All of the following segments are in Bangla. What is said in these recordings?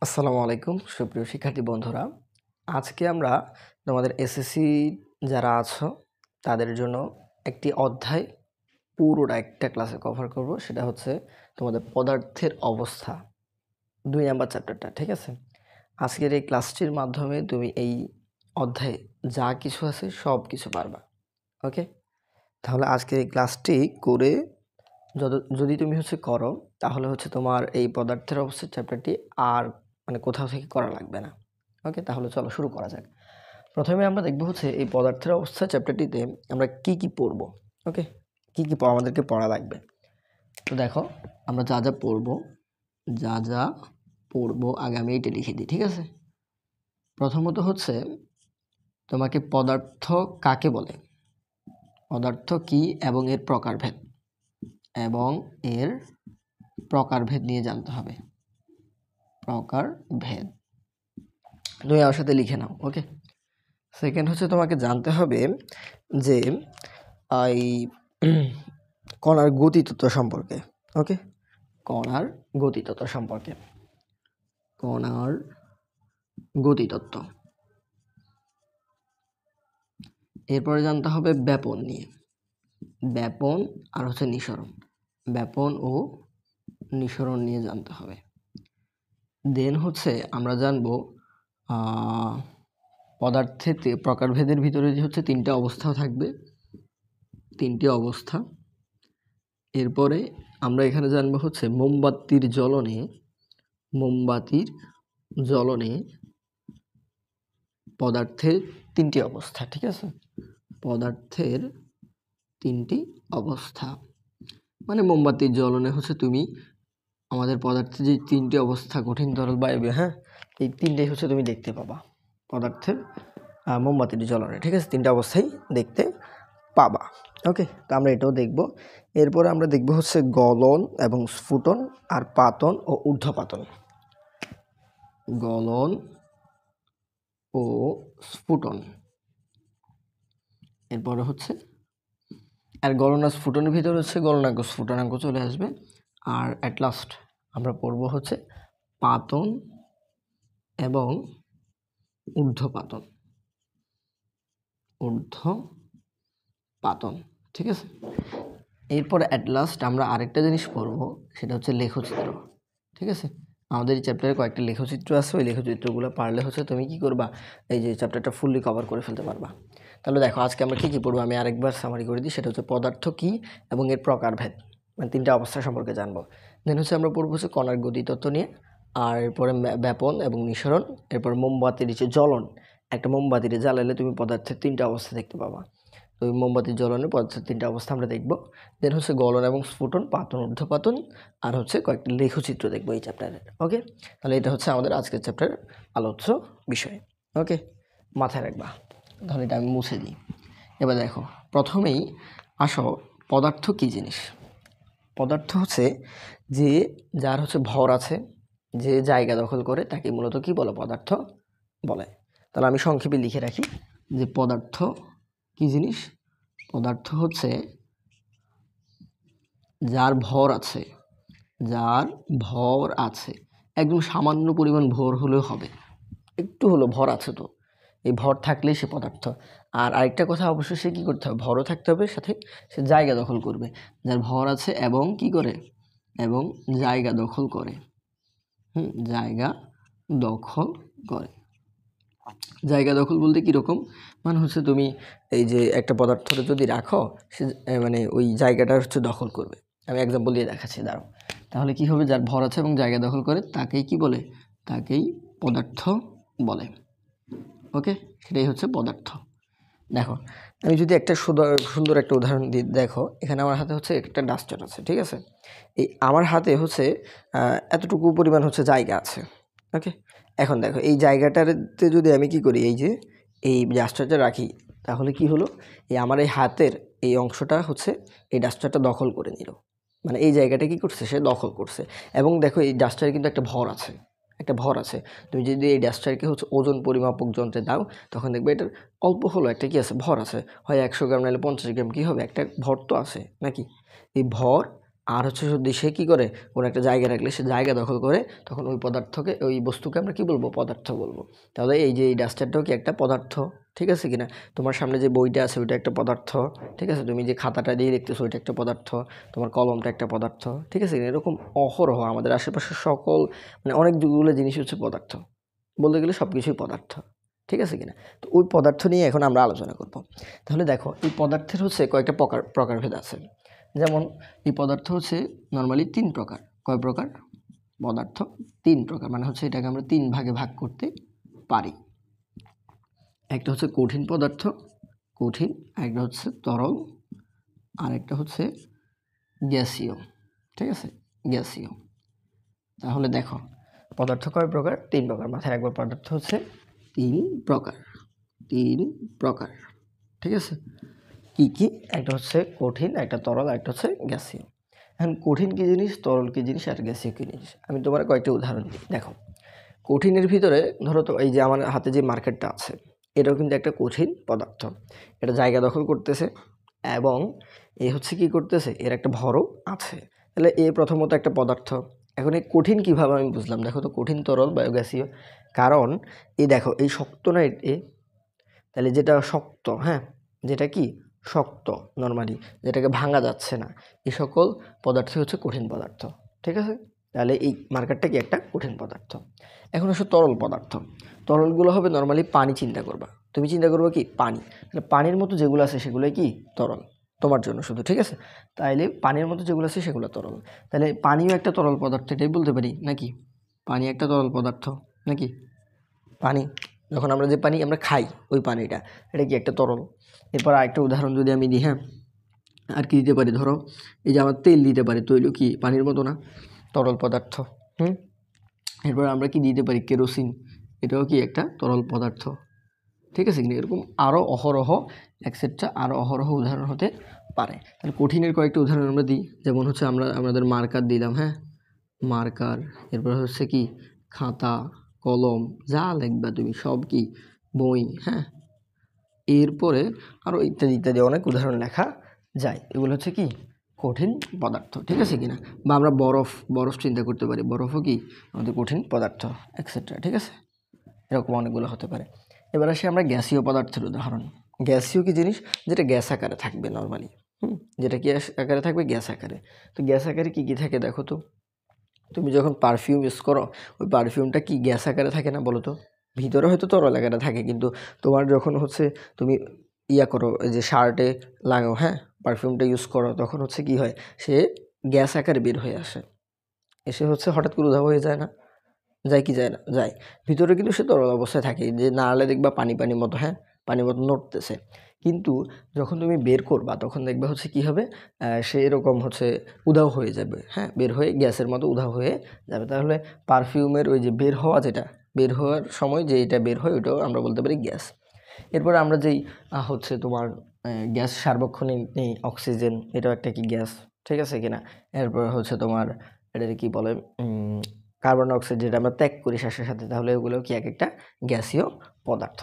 আসসালামু আলাইকুম সুপ্রিয় শিক্ষার্থী বন্ধুরা। আজকে আমরা তোমাদের এসএসসি যারা আছো তাদের জন্য একটি অধ্যায় পুরোটা একটা ক্লাসে কভার করব। সেটা হচ্ছে তোমাদের পদার্থের অবস্থা ২ নাম্বার চ্যাপ্টারটা, ঠিক আছে? আজকের এই ক্লাসটির মাধ্যমে তুমি এই অধ্যায়ে যা কিছু আছে সব কিছু পারবা। ওকে? তাহলে আজকের এই ক্লাসটি করে যদি তুমি করো তাহলে তোমার এই পদার্থের অবস্থার চ্যাপ্টারটি আর কোথাও থেকে করা লাগবে না। ওকে, তাহলে চলো শুরু করা যাক। প্রথমে আমরা দেখব এই পদার্থের অবস্থা চ্যাপ্টারটিতে আমরা কি কি পড়ব। ওকে, কি কি আমাদেরকে পড়া লাগবে। তো দেখো, আমরা যা যা পড়বো আগে আমি এইটা লিখে দিই, ঠিক আছে? প্রথমত তোমাকে পদার্থ কাকে বলে, পদার্থ কি এবং এর প্রকারভেদ নিয়ে জানতে হবে। প্রকারভেদ তুমি আমার সাথে লিখে নাও। ওকে, সেকেন্ড তোমাকে জানতে হবে যে এই কণার গতিতত্ত্ব সম্পর্কে। ওকে, কণার গতিতত্ত্ব। এরপরে জানতে হবে ব্যাপন নিয়ে, ব্যাপন আর নিঃসরণ, ব্যাপন ও নিঃসরণ নিয়ে জানতে হবে। দেন আমরা জানবো পদার্থেতে প্রকারভেদের ভিতরে যে তিনটা অবস্থা থাকবে, তিনটি অবস্থা। এরপরে আমরা এখানে জানবো মোমবাতির জ্বলনে পদার্থের তিনটি অবস্থা, ঠিক আছে? পদার্থের তিনটি অবস্থা মানে মোমবাতির জ্বলনে তুমি আমাদের পদার্থের যে তিনটি অবস্থা, কঠিন, তরল, বায়বীয়, হ্যাঁ, এই তিনটাই তুমি দেখতে পাবা পদার্থের মোমবাতির জ্বলনে, ঠিক আছে? তিনটা অবস্থাই দেখতে পাবা। ওকে, তো আমরা এটাও দেখব। এরপরে আমরা দেখব গলন এবং স্ফুটন আর পাতন ও ঊর্ধ্বপাতন। গলন ও স্ফুটন। এরপরে আর গলন আর স্ফুটনের ভিতরে গলনাঙ্ক স্ফুটনাঙ্ক চলে আসবে। আর অ্যাট লাস্ট আমরা পড়ব পাতন এবং ঊর্ধ্বপাতন, ঠিক আছে? এরপর অ্যাট লাস্ট আমরা আরেকটা জিনিস পড়ব, সেটা লেখচিত্র, ঠিক আছে? আমাদের এই চ্যাপ্টারে কয়েকটা লেখচিত্র আছে, ওই লেখচিত্রগুলো পারলে তুমি কি করবা, এই যে চ্যাপ্টারটা ফুললি কভার করে ফেলতে পারবা। তাহলে দেখো, আজকে আমরা কী কী পড়বো আমি আরেকবার সামারি করে দিই। সেটা পদার্থ কী এবং এর প্রকারভেদ, মানে তিনটা অবস্থা সম্পর্কে জানবো। দেন আমরা পড়বো কণার গতিতত্ত্ব নিয়ে, আর এরপরে ব্যাপন এবং নিঃসরণ, এরপর মোমবাতির জ্বলন। একটা মোমবাতির জ্বালালে তুমি পদার্থের তিনটা অবস্থা দেখতে পাবা। তো ওই মোমবাতির জ্বলনে পদার্থের তিনটা অবস্থা আমরা দেখব। দেন গলন এবং স্ফুটন, পাতন, ঊর্ধ্বপাতন, আর কয়েকটি লেখচিত্র দেখবো এই চ্যাপ্টারের। ওকে, তাহলে এটা আমাদের আজকের চ্যাপ্টারের আলোচ্য বিষয়। ওকে, মাথায় রাখবা। তাহলে এটা আমি মুছে দিই। এবার দেখো, প্রথমেই আসো, পদার্থ কী জিনিস। পদার্থ যে যার ভর আছে, যে জায়গা দখল করে, তাকে মূলত কি বলে, পদার্থ বলে। তাহলে আমি সংক্ষেপে লিখে রাখি যে পদার্থ কি জিনিস। পদার্থ যার ভর আছে, একদম সামান্য পরিমাণ ভর হলেও হবে, একটু হলো ভর আছে, তো এই ভর থাকলেই সে পদার্থ। আর আরেকটা কথা, অবশ্যই সে কী করতে হবে, ভরও থাকতে হবে, সাথে সে জায়গা দখল করবে। যার ভর আছে এবং কি করে, এবং জায়গা দখল করে, জায়গা দখল বলতে কীরকম, মানে তুমি এই যে একটা পদার্থটা যদি রাখো, সে মানে ওই জায়গাটা দখল করবে। আমি এক্সাম্পল দিয়ে দেখাচ্ছি, দাঁড়াও। তাহলে কি হবে, যার ভর আছে এবং জায়গা দখল করে তাকেই কি বলে, তাকেই পদার্থ বলে। ওকে, সেটাই পদার্থ। দেখো, আমি যদি একটা সুন্দর একটা উদাহরণ দিই, দেখো এখানে আমার হাতে একটা ডাস্টার আছে, ঠিক আছে? এই আমার হাতে এতটুকু পরিমাণ জায়গা আছে। ওকে, এখন দেখো, এই জায়গাটাতে যদি আমি কি করি, এই যে এই ডাস্টারটা রাখি, তাহলে কি হলো, এই আমার এই হাতের এই অংশটা এই ডাস্টারটা দখল করে নিল। মানে এই জায়গাটা কি করছে, সে দখল করছে। এবং দেখো, এই ডাস্টারে কিন্তু একটা ভর আছে, তুমি যদি এই ডাস্টারকে ওজন পরিমাপক যন্ত্রে দাও, তখন দেখবে এটার অল্প হলো একটা কি আছে, ভর আছে। হয় 100 গ্রাম নাহলে 50 গ্রাম, কি হবে, একটা ভর তো আছে নাকি। এই ভর আর হচ্ছে যদি সে কী করে কোনো একটা জায়গায় রাখলে সে জায়গা দখল করে তখন ওই পদার্থকে ওই বস্তুকে আমরা কী বলবো পদার্থ বলবো। তাহলে এই যে এই ডাস্টারটাও কি একটা পদার্থ, ঠিক আছে কিনা। তোমার সামনে যে বইটা আছে ওইটা একটা পদার্থ, ঠিক আছে। তুমি যে খাতাটা দিয়ে দেখতেছো ওইটা একটা পদার্থ, তোমার কলমটা একটা পদার্থ, ঠিক আছে। এরকম অহরহ আমাদের আশেপাশে সকল মানে অনেকগুলো জিনিস হচ্ছে পদার্থ, বলতে গেলে সব কিছুই পদার্থ, ঠিক আছে কিনা। তো ওই পদার্থ নিয়ে এখন আমরা আলোচনা করব। তাহলে দেখো এই পদার্থের হচ্ছে কয়েকটা প্রকারভেদ আছে। যেমন এই পদার্থ হচ্ছে নর্মালি 3 প্রকার। কয় প্রকার? পদার্থ 3 প্রকার, মানে হচ্ছে এটাকে আমরা 3 ভাগে ভাগ করতে পারি। একটা হচ্ছে কঠিন পদার্থ, কঠিন, একটা হচ্ছে তরল, আর একটা হচ্ছে গ্যাসীয়, ঠিক আছে, গ্যাসীয়। তাহলে দেখো পদার্থ কয় প্রকার? 3 প্রকার। মাথায় রাখবো পদার্থ হচ্ছে 3 প্রকার, 3 প্রকার, ঠিক আছে। কি কি? একটা হচ্ছে কঠিন, একটা তরল, একটা হচ্ছে গ্যাসীয়। এখন কঠিন কী জিনিস, তরল কী জিনিস, আর গ্যাসীয় কী জিনিস, আমি তোমার কয়েকটা উদাহরণ দিই। দেখো কঠিনের ভিতরে ধরো তো এই যে আমার হাতে যে মার্কেটটা আছে এটাও কিন্তু একটা কঠিন পদার্থ, এটা জায়গা দখল করতেছে এবং এ হচ্ছে কি করতেছে, এর একটা ভরও আছে। তাহলে এ প্রথমত একটা পদার্থ। এখন এই কঠিন কীভাবে আমি বুঝলাম, দেখো তো কঠিন, তরল, বায়োগ্যাসীয়। কারণ এই দেখো এই শক্ত না এ, তাহলে যেটা শক্ত, হ্যাঁ, যেটা কি শক্ত নর্মালি, যেটাকে ভাঙা যাচ্ছে না, এই সকল পদার্থ হচ্ছে কঠিন পদার্থ, ঠিক আছে। তাহলে এই মার্কারটা কি একটা কঠিন পদার্থ। এখন আসলে তরল পদার্থ। তরলগুলো হবে নর্মালি পানি, চিন্তা করবা, তুমি চিন্তা করবে কি পানি, তাহলে পানির মতো যেগুলো আছে সেগুলোই কি তরল তোমার জন্য শুধু, ঠিক আছে। তাইলে পানির মতো যেগুলো আছে সেগুলো তরল। তাহলে পানিও একটা তরল পদার্থ, এটাই বলতে পারি নাকি? পানি একটা তরল পদার্থ নাকি? পানি যখন আমরা যে পানি আমরা খাই ওই পানিটা, এটা কি একটা তরল। এরপর আরেকটা উদাহরণ যদি আমি দিই, হ্যাঁ, আর কি দিতে পারি, ধরো এই যে আমার তেল দিতে পারি, তৈল কি পানির মতো না, তরল পদার্থ। এরপর আমরা কি দিতে পারি, কেরোসিন, এটাও কি একটা তরল পদার্থ, ঠিক আছে কিনা। এরকম আরও অহরহ এক্সেট্রা আরও অহরহ উদাহরণ হতে পারে। তাহলে কঠিনের কয়েকটা উদাহরণ আমরা দিই, যেমন হচ্ছে আমরা আমাদের মার্কার দিলাম, হ্যাঁ, মার্কার। এরপর হচ্ছে কি খাতা, কলম, যা লিখবা তুমি সব কি বই, হ্যাঁ। এরপরে আরও ইত্যাদি ইত্যাদি অনেক উদাহরণ লেখা যায়। এগুলো হচ্ছে কি কঠিন পদার্থ, ঠিক আছে কিনা। বা আমরা বরফ চিন্তা করতে পারি, বরফও কি আমাদের কঠিন পদার্থ এক্সেট্রা, ঠিক আছে। এরকম অনেকগুলো হতে পারে। এবার আসি আমরা গ্যাসীয় পদার্থের উদাহরণ। গ্যাসীয় কি জিনিস, যেটা গ্যাস আকারে থাকবে নর্মালি, যেটা কি আকারে থাকবে, গ্যাস আকারে। তো গ্যাস আকারে কী কী থাকে দেখো তো। তুমি যখন পারফিউম ইউজ করো ওই পারফিউমটা কি গ্যাস আকারে থাকে না, বলো তো। ভিতরে হয়তো তরল আকারে থাকে, কিন্তু তোমার যখন হচ্ছে তুমি ইয়া করো, এই যে শার্টে লাগাও, হ্যাঁ, পারফিউমটা ইউজ করো, তখন হচ্ছে কি হয়, সে গ্যাস আকারে বের হয়ে আসে, এসে হচ্ছে হঠাৎ করে উধাও হয়ে যায় না, যায় কি যায় না, যায়। ভিতরে কিন্তু সে তরল অবস্থায় থাকে, যে নাড়লে দেখবা পানি পানি মতো, হ্যাঁ, পানি মতো নড়তেছে। কিন্তু যখন তুমি বের করবা তখন দেখবে হচ্ছে কি হবে, সে এরকম হচ্ছে উধাও হয়ে যাবে, হ্যাঁ, বের হয়ে গ্যাসের মতো উধাও হয়ে যাবে। তাহলে পারফিউমের ওই যে বের হওয়া, যেটা বের হওয়ার সময় যে এটা বের হয় ওটাও আমরা বলতে পারি গ্যাস। এরপরে আমরা যেই হচ্ছে তোমার গ্যাস সার্বক্ষণিক নেই, অক্সিজেন, এটাও একটা কি গ্যাস, ঠিক আছে কিনা। এরপর হচ্ছে তোমার এটাকে কি বলে, কার্বন ডাইঅক্সাইড, যেটা আমরা ত্যাগ করি শ্বাসের সাথে, তাহলে ওগুলো কি এক একটা গ্যাসীয় পদার্থ।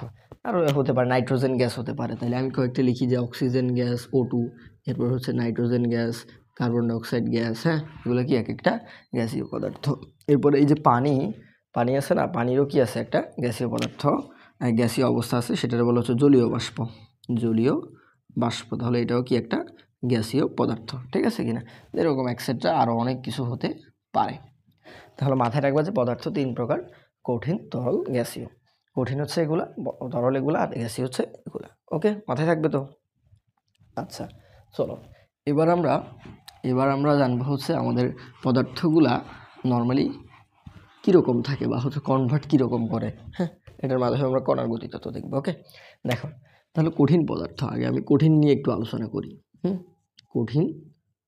আরও হতে পারে নাইট্রোজেন গ্যাস হতে পারে। তাহলে আমি কয়েকটা লিখি, যে অক্সিজেন গ্যাস O2, এরপর হচ্ছে nitrogen gas, carbon dioxide gas, হ্যাঁ, এগুলো কি এক একটা গ্যাসীয় পদার্থ। এরপরে এই যে পানি আছে না, পানিরও কি আছে একটা গ্যাসীয় পদার্থ, গ্যাসীয় অবস্থা আছে, সেটার বলা হচ্ছে জলীয় বাষ্প, জলীয় বাষ্প। তাহলে এটাও কি একটা গ্যাসীয় পদার্থ, ঠিক আছে কিনা। এরকম এক্সেট্রা আরও অনেক কিছু হতে পারে। তাহলে মাথায় রাখবা যে পদার্থ 3 প্রকার, কঠিন, তরল, গ্যাসীয়। কঠিন হচ্ছে এগুলা, তরল এগুলা, আর গ্যাসীয় হচ্ছে এগুলা। ওকে, মাথায় থাকবে তো। আচ্ছা চলো এবার আমরা জানবো হচ্ছে আমাদের পদার্থগুলা নর্মালি কীরকম থাকে, বা হচ্ছে কনভার্ট কীরকম করে, হ্যাঁ, এটার মাধ্যমে আমরা কণার গতিতত্ত্ব দেখবো। ওকে, দেখো তাহলে কঠিন পদার্থ, আগে আমি কঠিন নিয়ে একটু আলোচনা করি। কঠিন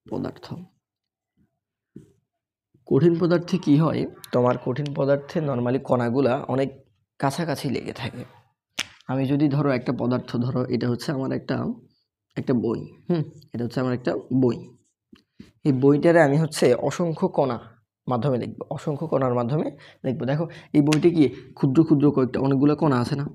পদার্থ, কঠিন পদার্থে কি হয়, তোমার কঠিন পদার্থে নর্মালি কণাগুলা অনেক কাছাকাছি লেগে থাকে। আমি যদি ধরো একটা পদার্থ, ধরো এটা হচ্ছে আমার একটা বই, এটা হচ্ছে আমার একটা বই। এই বইটারে আমি হচ্ছে অসংখ্য কণা মাধ্যমে লিখবো, অসংখ্য কণার মাধ্যমে লিখবো। দেখো এই বইটি কি ক্ষুদ্র ক্ষুদ্র কয়েকটা অনেকগুলো কণা আছে না,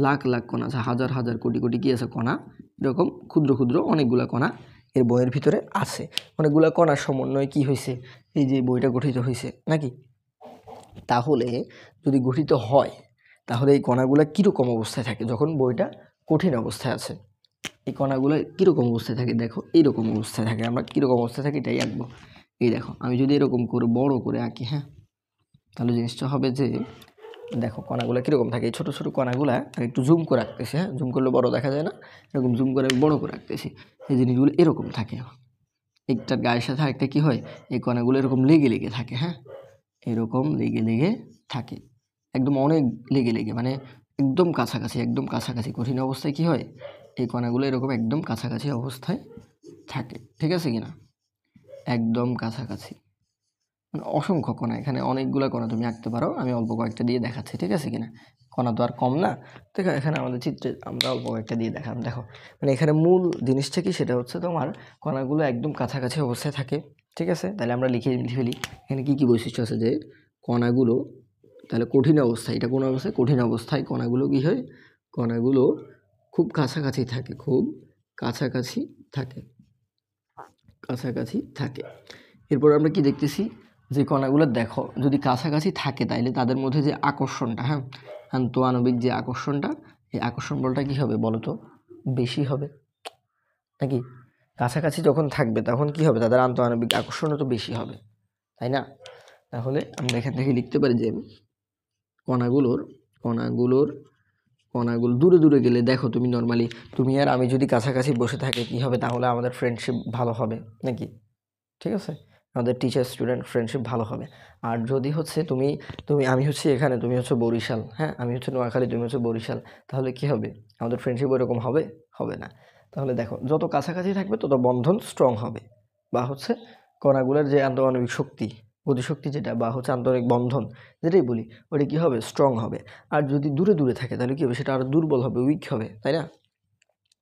লাখ লাখ কণা আছে, হাজার হাজার কোটি কোটি কি আছে কণা, এরকম ক্ষুদ্র ক্ষুদ্র অনেকগুলো কণা এর বইয়ের ভিতরে আছে। অনেকগুলো কণার সমন্বয়ে কি হয়েছে, এই যে বইটা গঠিত হয়েছে নাকি। তাহলে যদি গঠিত হয় তাহলে এই কণাগুলো কীরকম অবস্থায় থাকে যখন বইটা কঠিন অবস্থায় আছে। এই কণাগুলো কীরকম অবস্থায় থাকে, দেখো এইরকম অবস্থায় থাকে। আমরা কীরকম অবস্থায় থাকি এটাই আঁকবো। এই দেখো আমি যদি এরকম করে বড় করে আঁকি, হ্যাঁ, তাহলে জিনিসটা হবে যে দেখো কণাগুলো কীরকম থাকে। এই ছোটো ছোটো কণাগুলো একটু জুম করে আঁকতেছি, হ্যাঁ, জুম করলে বড় দেখা যায় না, এরকম জুম করে বড় করে আঁকতেছি। এই জিনিসগুলো এরকম থাকে, একটার গায়ের সাথে আরেকটা কী হয়, এই কণাগুলো এরকম লেগে লেগে থাকে, হ্যাঁ, এরকম লেগে লেগে থাকে, একদম অনেক লেগে লেগে, মানে একদম কাছাকাছি, একদম কাছাকাছি। কঠিন অবস্থায় কি হয়, এই কণাগুলো এরকম একদম কাছাকাছি অবস্থায় থাকে, ঠিক আছে কিনা, একদম কাছাকাছি। মানে অসংখ্য কণা, এখানে অনেকগুলো কণা তুমি আঁকতে পারো, আমি অল্প কয়েকটা দিয়ে দেখাচ্ছি, ঠিক আছে কিনা। কণা তো আর কম না, দেখো এখানে আমাদের চিত্রে আমরা অল্প কয়েকটা দিয়ে দেখালাম। দেখো মানে এখানে মূল জিনিসটা কি, সেটা হচ্ছে তোমার কণাগুলো একদম কাছাকাছি অবস্থায় থাকে, ঠিক আছে। তাহলে আমরা লিখে ফেলি এখানে কী কী বৈশিষ্ট্য আছে, যে কণাগুলো তাহলে কঠিন অবস্থায়, এটা কোন অবস্থায়, কঠিন অবস্থায় কণাগুলো কী হয়, কণাগুলো খুব কাছাকাছি থাকে, খুব কাছাকাছি থাকে, কাছাকাছি থাকে। এরপর আমরা কি দেখতেছি, যে কণাগুলো দেখো যদি কাছাকাছি থাকে তাইলে তাদের মধ্যে যে আকর্ষণটা, হ্যাঁ, আন্তঃআণবিক যে আকর্ষণটা, এই আকর্ষণ বলটা কী হবে বলো তো, বেশি হবে নাকি। কাছাকাছি যখন থাকবে তখন কি হবে, তাদের আন্তঃআণবিক আকর্ষণও তো বেশি হবে, তাই না। তাহলে আমরা এখান থেকে লিখতে পারি যে কণাগুলোর কণাগুলোর কণাগুলো দূরে দূরে গেলে, দেখো তুমি নর্মালি তুমি আর আমি যদি কাছাকাছি বসে থাকে কি হবে, তাহলে আমাদের ফ্রেন্ডশিপ ভালো হবে নাকি, ঠিক আছে, আমাদের টিচার স্টুডেন্ট ফ্রেন্ডশিপ ভালো হবে। আর যদি হচ্ছে তুমি তুমি আমি হচ্ছে এখানে, তুমি হচ্ছে বরিশাল, হ্যাঁ, আমি হচ্ছে নোয়াখালী, তুমি হচ্ছে বরিশাল, তাহলে কি হবে, আমাদের ফ্রেন্ডশিপ ওইরকম হবে, হবে না। তাহলে দেখো যত কাছাকাছি থাকবে তত বন্ধন স্ট্রং হবে, বা হচ্ছে কণাগুলোর যে আন্তঃআণবিক শক্তি, গতিশক্তি যেটা, বা হচ্ছে আন্তরিক বন্ধন যেটাই বলি, ওটা কী হবে, স্ট্রং হবে। আর যদি দূরে দূরে থাকে তাহলে কী হবে, সেটা আরও দুর্বল হবে, উইক হবে, তাই না।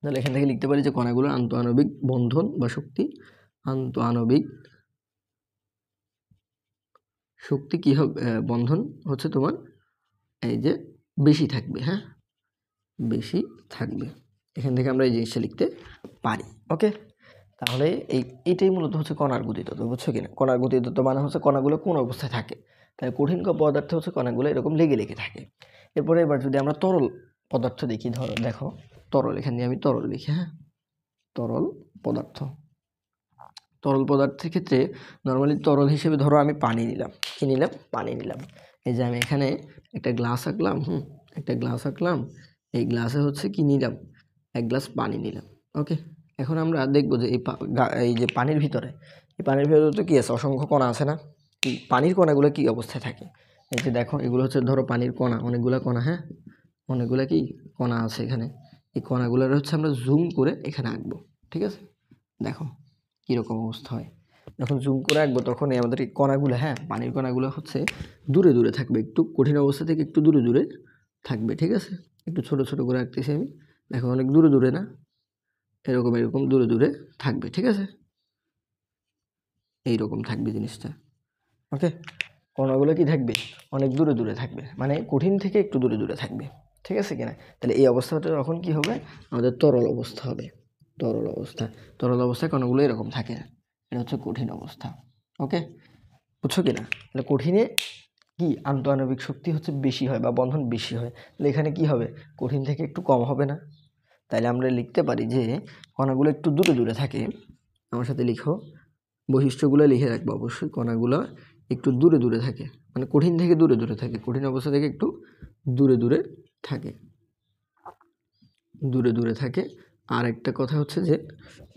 তাহলে এখান থেকে লিখতে পারি যে কণাগুলোর আন্তঃআণবিক বন্ধন বা শক্তি, আন্তঃআণবিক শক্তি কী হবে, বন্ধন হচ্ছে তোমার এই যে বেশি থাকবে, হ্যাঁ, বেশি থাকবে। এখান থেকে আমরা এই জিনিসটা লিখতে পারি, ওকে। তাহলে এইটাই মূলত হচ্ছে কণার গতিতত্ত্ব, বুঝছো কিনা। কণার গতিতত্ত্ব মানে হচ্ছে কণাগুলো কোন অবস্থায় থাকে, তাই কঠিন পদার্থ হচ্ছে কণাগুলো এরকম লেগে লেগে থাকে। এরপরে এবার যদি আমরা তরল পদার্থ দেখি, ধরো দেখো তরল, এখানে আমি তরল লিখি, হ্যাঁ, তরল পদার্থ। তরল পদার্থের ক্ষেত্রে নর্মালি তরল হিসেবে ধরো আমি পানি নিলাম, কি নিলাম, পানি নিলাম। এই যে আমি এখানে একটা গ্লাস আঁকলাম, একটা গ্লাস আঁকলাম, এই গ্লাসে হচ্ছে কি নিলাম, এক গ্লাস পানি নিলাম, ওকে। এখন আমরা দেখব যে এই যে পানির ভিতরে, এই পানির ভিতরে তো কী আছে, অসংখ্য কণা আছে না। এই পানির কণাগুলো কী অবস্থায় থাকে, এই যে দেখো এগুলো হচ্ছে ধরো পানির কণা, অনেকগুলো কণা, হ্যাঁ, অনেকগুলো কি কণা আছে এখানে। এই কণাগুলোর হচ্ছে আমরা জুম করে এখানে আঁকবো, ঠিক আছে। দেখো কীরকম অবস্থা হয়, যখন জুম করে আঁকবো তখন আমাদের এই কণাগুলো, হ্যাঁ, পানির কণাগুলো হচ্ছে দূরে দূরে থাকবে, একটু কঠিন অবস্থা থেকে একটু দূরে দূরে থাকবে, ঠিক আছে। একটু ছোট ছোট করে আঁকতেছি আমি, দেখো অনেক দূরে দূরে না, এরকম এরকম দূরে দূরে থাকবে, ঠিক আছে, এইরকম থাকবে জিনিসটা, ওকে। কণাগুলো কি থাকবে, অনেক দূরে দূরে থাকবে, মানে কঠিন থেকে একটু দূরে দূরে থাকবে, ঠিক আছে কিনা। তাহলে এই অবস্থাটা তখন কি হবে, আমাদের তরল অবস্থা হবে, তরল অবস্থা। তরল অবস্থায় কণাগুলো এরকম থাকে, এটা হচ্ছে কঠিন অবস্থা, ওকে, বুঝছো কিনা। তাহলে কঠিনে কি আন্তঃআণবিক শক্তি হচ্ছে বেশি হয় বা বন্ধন বেশি হয়, তাহলে এখানে কি হবে, কঠিন থেকে একটু কম হবে না। তাইলে আমরা লিখতে পারি যে কণাগুলো একটু দূরে দূরে থাকে, আমার সাথে লিখো, বৈশিষ্ট্যগুলো লিখে রাখবো অবশ্যই। কণাগুলো একটু দূরে দূরে থাকে, মানে কঠিন থেকে দূরে দূরে থাকে, কঠিন অবস্থা থেকে একটু দূরে দূরে থাকে, দূরে দূরে থাকে। আর একটা কথা হচ্ছে যে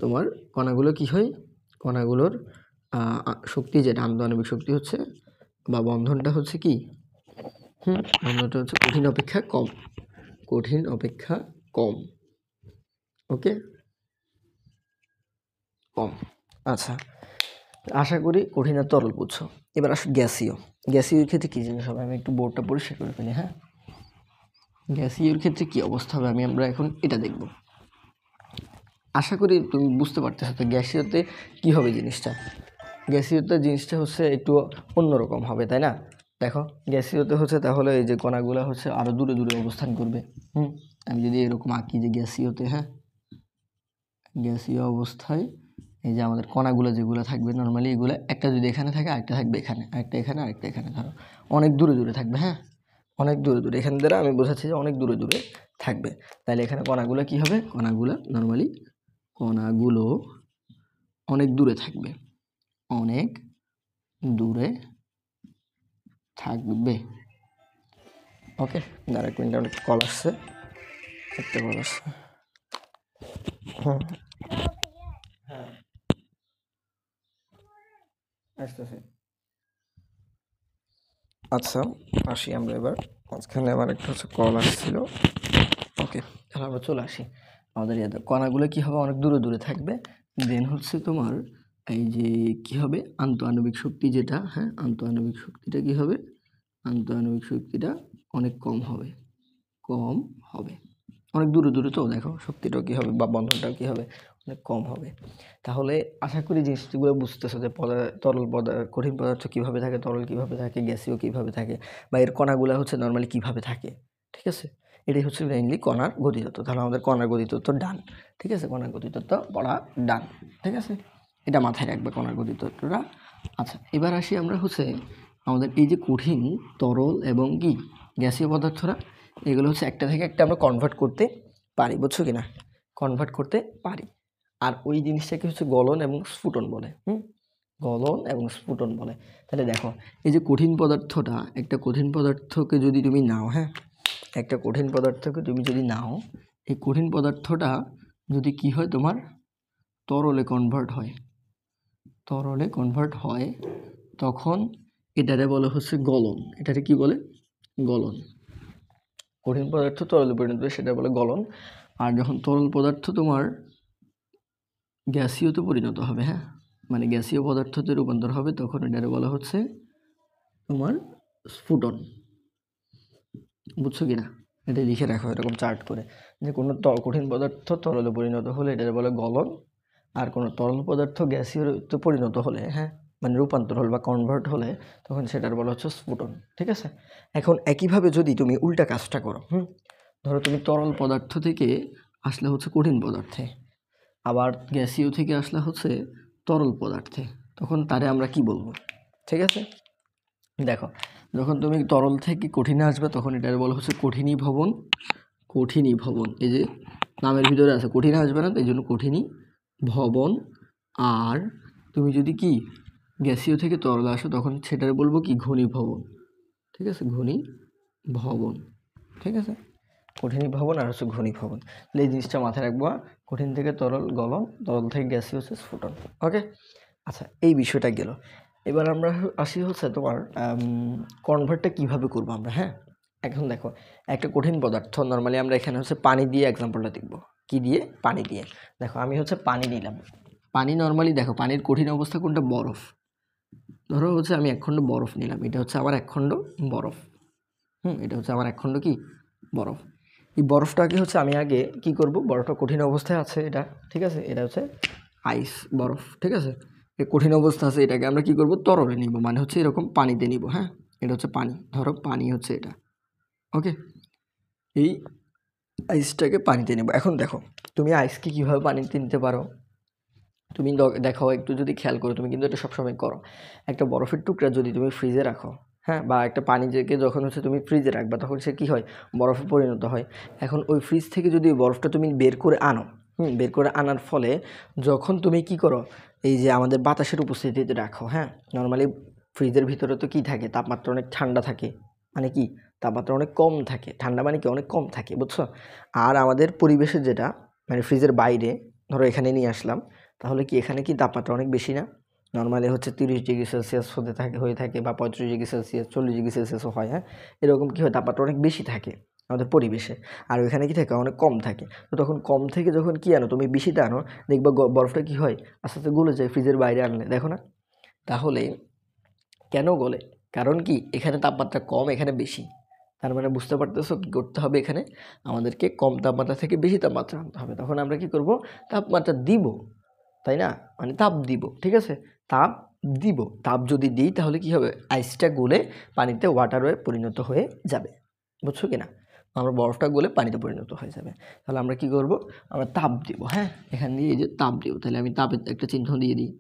তোমার কণাগুলো কি হয়, কণাগুলোর শক্তি যেটা আন্তঃআণবিক শক্তি হচ্ছে বা বন্ধনটা হচ্ছে কি, বন্ধনটা হচ্ছে কঠিন অপেক্ষা কম, কঠিন অপেক্ষা কম, ওকে, কম। আচ্ছা, আশা করি কঠিন আর তরল বুঝছো। এবার আসো গ্যাসীয়। গ্যাসীয় ক্ষেত্রে কী জিনিস হবে, আমি একটু বোর্ডটা পরিষ্কার করে ফেলি, হ্যাঁ। গ্যাসীয়র ক্ষেত্রে কী অবস্থা হবে, আমরা এখন এটা দেখব। আশা করি তুমি বুঝতে পারতেছো তো গ্যাসীয়তে কী হবে জিনিসটা। গ্যাসীয়তে জিনিসটা হচ্ছে একটু অন্যরকম হবে, তাই না। দেখো গ্যাসীয়তে হচ্ছে তাহলে এই যে কণাগুলো হচ্ছে আরও দূরে দূরে অবস্থান করবে। আমি যদি এরকম আঁকি যে গ্যাসীয়তে, হ্যাঁ, গ্যাসীয় অবস্থায় এই যে আমাদের কণাগুলো যেগুলো থাকবে নর্মালি এগুলো একটা যদি এখানে থাকে আরেকটা থাকবে এখানে, আরেকটা এখানে, আরেকটা এখানে, ধরো অনেক দূরে দূরে থাকবে। হ্যাঁ, অনেক দূরে দূরে, এখান দ্বারা আমি বোঝাচ্ছি যে অনেক দূরে দূরে থাকবে। তাহলে এখানে কণাগুলো কি হবে, কণাগুলো নর্মালি কণাগুলো অনেক দূরে থাকবে, অনেক দূরে থাকবে। ওকে, দাঁড়া এক মিনিট, অনেক কল আসছে, একটা কল আসছে। হ্যাঁ হ্যাঁ আসতেছে। আচ্ছা আসি আমরা এবার, মাঝখানে আমার একটা হচ্ছে কল আসছিল। ওকে, তাহলে আমরা চলে আসি আমাদের কণাগুলো কি হবে, অনেক দূরে দূরে থাকবে। দেন হচ্ছে তোমার এই যে কি হবে, আন্তঃআণবিক শক্তি যেটা, হ্যাঁ আন্তঃআণবিক শক্তিটা কি হবে, আন্তঃআণবিক শক্তিটা অনেক কম হবে, কম হবে। অনেক দূরে দূরে তো দেখো শক্তিটাও কী হবে বা বন্ধনটাও কী হবে, অনেক কম হবে। তাহলে আশা করি জিনিসগুলো বুঝতেছো যে তরল পদার্থ, কঠিন পদার্থ কীভাবে থাকে, তরল কীভাবে থাকে, গ্যাসীয় কীভাবে থাকে, বা এর কণাগুলো হচ্ছে নর্মালি কীভাবে থাকে। ঠিক আছে, এটাই হচ্ছে মেইনলি কণার গতিতত্ত্ব। তাহলে আমাদের কণার গতিতত্ত্ব ডান। ঠিক আছে, কণার গতিতত্ত্ব পড়া ডান। ঠিক আছে, এটা মাথায় রাখবে কণার গতিতত্ত্বটা। আচ্ছা এবার আসি আমরা হচ্ছে আমাদের এই যে কঠিন, তরল এবং কি গ্যাসীয় পদার্থরা, এগুলো হচ্ছে একটা থেকে একটা আমরা কনভার্ট করতে পারি, বুঝছো কি না, কনভার্ট করতে পারি। আর ওই জিনিসটাকে হচ্ছে গলন এবং স্ফুটন বলে। গলন এবং স্ফুটন বলে। তাহলে দেখো এই যে কঠিন পদার্থটা, একটা কঠিন পদার্থকে যদি তুমি নাও, হ্যাঁ একটা কঠিন পদার্থকে তুমি যদি নাও, এই কঠিন পদার্থটা যদি কি হয় তোমার তরলে কনভার্ট হয়, তরলে কনভার্ট হয়, তখন এটারে বলে হচ্ছে গলন। এটারে কি বলে, গলন। কঠিন পদার্থ তরলে পরিণত হয় সেটা বলে গলন। আর যখন তরল পদার্থ তোমার গ্যাসীয়তে পরিণত হবে, হ্যাঁ মানে গ্যাসীয় পদার্থতে রূপান্তর হবে, তখন এটারে বলা হচ্ছে তোমার স্ফুটন। বুঝছো কি না, এটা লিখে রাখো এরকম চার্ট করে, যে কোনো কঠিন পদার্থ তরলে পরিণত হলে এটারে বলে গলন, আর কোনো তরল পদার্থ গ্যাসীয়তে পরিণত হলে, হ্যাঁ মানে রূপান্তর হলে বা কনভার্ট হলে, তখন সেটার বলা হচ্ছে স্ফুটন। ঠিক আছে, এখন একইভাবে যদি তুমি উল্টা কাজটা করো, ধরো তুমি তরল পদার্থ থেকে আসলে হচ্ছে কঠিন পদার্থে, আবার গ্যাসীয় থেকে আসলে হচ্ছে তরল পদার্থে, তখন তারে আমরা কি বলবো। ঠিক আছে, দেখো যখন তুমি তরল থেকে কঠিনে আসবে তখন এটার বলা হচ্ছে কঠিনী ভবন, কঠিনী ভবন। এই যে নামের ভিতরে আছে, কঠিনে আসবে না, তাই জন্য কঠিনী ভবন। আর তুমি যদি কি গ্যাসীয় থেকে তরল আসো তখন সেটার বলবো কি ঘনী ভবন। ঠিক আছে, ঘনী ভবন। ঠিক আছে, কঠিনী ভবন আর হচ্ছে ঘনী ভবন। তাহলে এই জিনিসটা মাথায় রাখবো, কঠিন থেকে তরল গলন, তরল থেকে গ্যাসীয় হচ্ছে স্ফুটন। ওকে, আচ্ছা এই বিষয়টা গেল। এবার আমরা আসি হচ্ছে তোমার কনভার্টটা কিভাবে করবো আমরা। হ্যাঁ, এখন দেখো একটা কঠিন পদার্থ, নর্মালি আমরা এখানে হচ্ছে পানি দিয়ে এক্সাম্পলটা দেখবো। কি দিয়ে, পানি দিয়ে। দেখো আমি হচ্ছে পানি নিলাম, পানি নর্মালি দেখো পানির কঠিন অবস্থা কোনটা, বরফ। ধরো হচ্ছে আমি 1 খণ্ড বরফ নিলাম, এটা হচ্ছে আমার 1 খণ্ড বরফ। এটা হচ্ছে আমার 1 খণ্ড কি বরফ। এই বরফটাকে হচ্ছে আমি আগে কি করব, বরফটা কঠিন অবস্থায় আছে এটা, ঠিক আছে, এটা হচ্ছে আইস বরফ। ঠিক আছে, এই কঠিন অবস্থা আছে, এটাকে আমরা কি করব, তরলে নিব, মানে হচ্ছে এরকম পানিতে নিব। হ্যাঁ, এটা হচ্ছে পানি, ধরো পানি হচ্ছে এটা। ওকে, এই আইসটাকে পানিতে নেব। এখন দেখো তুমি আইসকে কীভাবে পানিতে নিতে পারো, তুমি দেখো একটু যদি খেয়াল করো, তুমি কিন্তু এটা সবসময় করো, একটা বরফের টুকরা যদি তুমি ফ্রিজে রাখো, হ্যাঁ বা একটা পানি থেকে যখন হচ্ছে তুমি ফ্রিজে রাখবা তখন সে কী হয়, বরফে পরিণত হয়। এখন ওই ফ্রিজ থেকে যদি বরফটা তুমি বের করে আনো, বের করে আনার ফলে যখন তুমি কি করো, এই যে আমাদের বাতাসের উপস্থিতিতে রাখো, হ্যাঁ নর্মালি ফ্রিজের ভিতরে তো কী থাকে, তাপমাত্রা অনেক ঠান্ডা থাকে, মানে কি তাপমাত্রা অনেক কম থাকে, ঠান্ডা মানে কি অনেক কম থাকে, বুঝছো। আর আমাদের পরিবেশের যেটা মানে ফ্রিজের বাইরে, ধরো এখানে নিয়ে আসলাম, তাহলে কি এখানে কি তাপমাত্রা অনেক বেশি না, নর্মালি হচ্ছে 30 ডিগ্রি সেলসিয়াস হয়ে থাকে বা 35 ডিগ্রি সেলসিয়াস, 40 ডিগ্রি সেলসিয়াসও হয়। হ্যাঁ, এরকম কী হয়, তাপমাত্রা অনেক বেশি থাকে আমাদের পরিবেশে, আর ওইখানে কি থাকে, অনেক কম থাকে। তো তখন কম থেকে যখন কি আনো, তুমি বেশিটা আনো, দেখবা বরফটা কি হয়, আস্তে আস্তে গলে যায় ফ্রিজের বাইরে আনলে, দেখো না। তাহলে কেন গলে, কারণ কি এখানে তাপমাত্রা কম, এখানে বেশি। তার মানে বুঝতে পারতেছো কী করতে হবে, এখানে আমাদেরকে কম তাপমাত্রা থেকে বেশি তাপমাত্রা আনতে হবে। তখন আমরা কি করব, তাপমাত্রা দিব, তাই না, মানে তাপ দিব। ঠিক আছে, তাপ দিব, তাপ যদি দিই তাহলে কি হবে, আইসটা গলে পানিতে ওয়াটারে পরিণত হয়ে যাবে, বুঝছো কি না। আমরা বরফটা গলে পানিতে পরিণত হয়ে যাবে। তাহলে আমরা কি করব, আমরা তাপ দিব। হ্যাঁ, এখান দিয়ে এই যে তাপ দিব, তাহলে আমি তাপের একটা চিহ্ন দিয়ে দিই,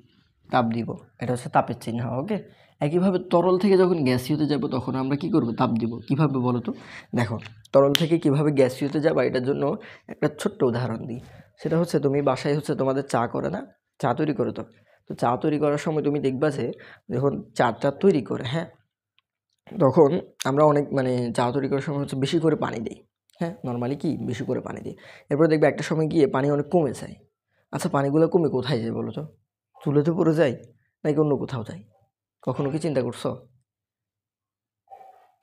তাপ দিব, এটা হচ্ছে তাপের চিহ্ন। ওকে, একইভাবে তরল থেকে যখন গ্যাসীয়তে যাব তখন আমরা কি করব, তাপ দিব। কিভাবে বলো তো? দেখো, তরল থেকে কিভাবে গ্যাসীয়তে যাবা এটার জন্য একটা ছোট্ট উদাহরণ দিই। সেটা হচ্ছে তুমি বাসায় হচ্ছে তোমাদের চা করে না, চা তৈরি করো তো। তো চা তৈরি করার সময় তুমি দেখবা যে যখন চাটা তৈরি করে, হ্যাঁ, তখন আমরা অনেক মানে চা তৈরি করার সময় হচ্ছে বেশি করে পানি দিই। হ্যাঁ, নর্মালি কি বেশি করে পানি দিই। এরপরে দেখবে একটা সময় গিয়ে পানি অনেক কমে যায়। আচ্ছা, পানিগুলো কমে কোথায় যায় বলো তো? চুলোতে পড়ে যায় নাকি অন্য কোথাও যায়? কখনো কি চিন্তা করছো?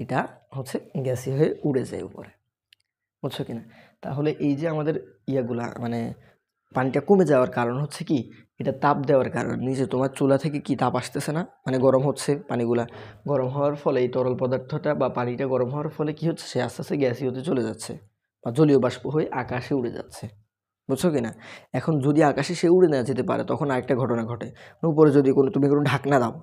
এটা হচ্ছে গ্যাসি হয়ে উড়ে যায় উপরে, বুঝছো কিনা? তাহলে এই যে আমাদের ইয়াগুলা মানে পানিটা কমে যাওয়ার কারণ হচ্ছে কি, এটা তাপ দেওয়ার কারণ। নিচে তোমার চুলা থেকে কি তাপ আসতেছে না, মানে গরম হচ্ছে পানিগুলা। গরম হওয়ার ফলে এই তরল পদার্থটা বা পানিটা গরম হওয়ার ফলে কি হচ্ছে, সে আস্তে আস্তে গ্যাসীয়তে চলে যাচ্ছে বা জলীয় বাষ্প হয়ে আকাশে উড়ে যাচ্ছে, বুঝছো কিনা? এখন যদি আকাশে সে উড়ে না যেতে পারে তখন আরেকটা ঘটনা ঘটে। উপরে যদি তুমি কোনো ঢাকনা দাও,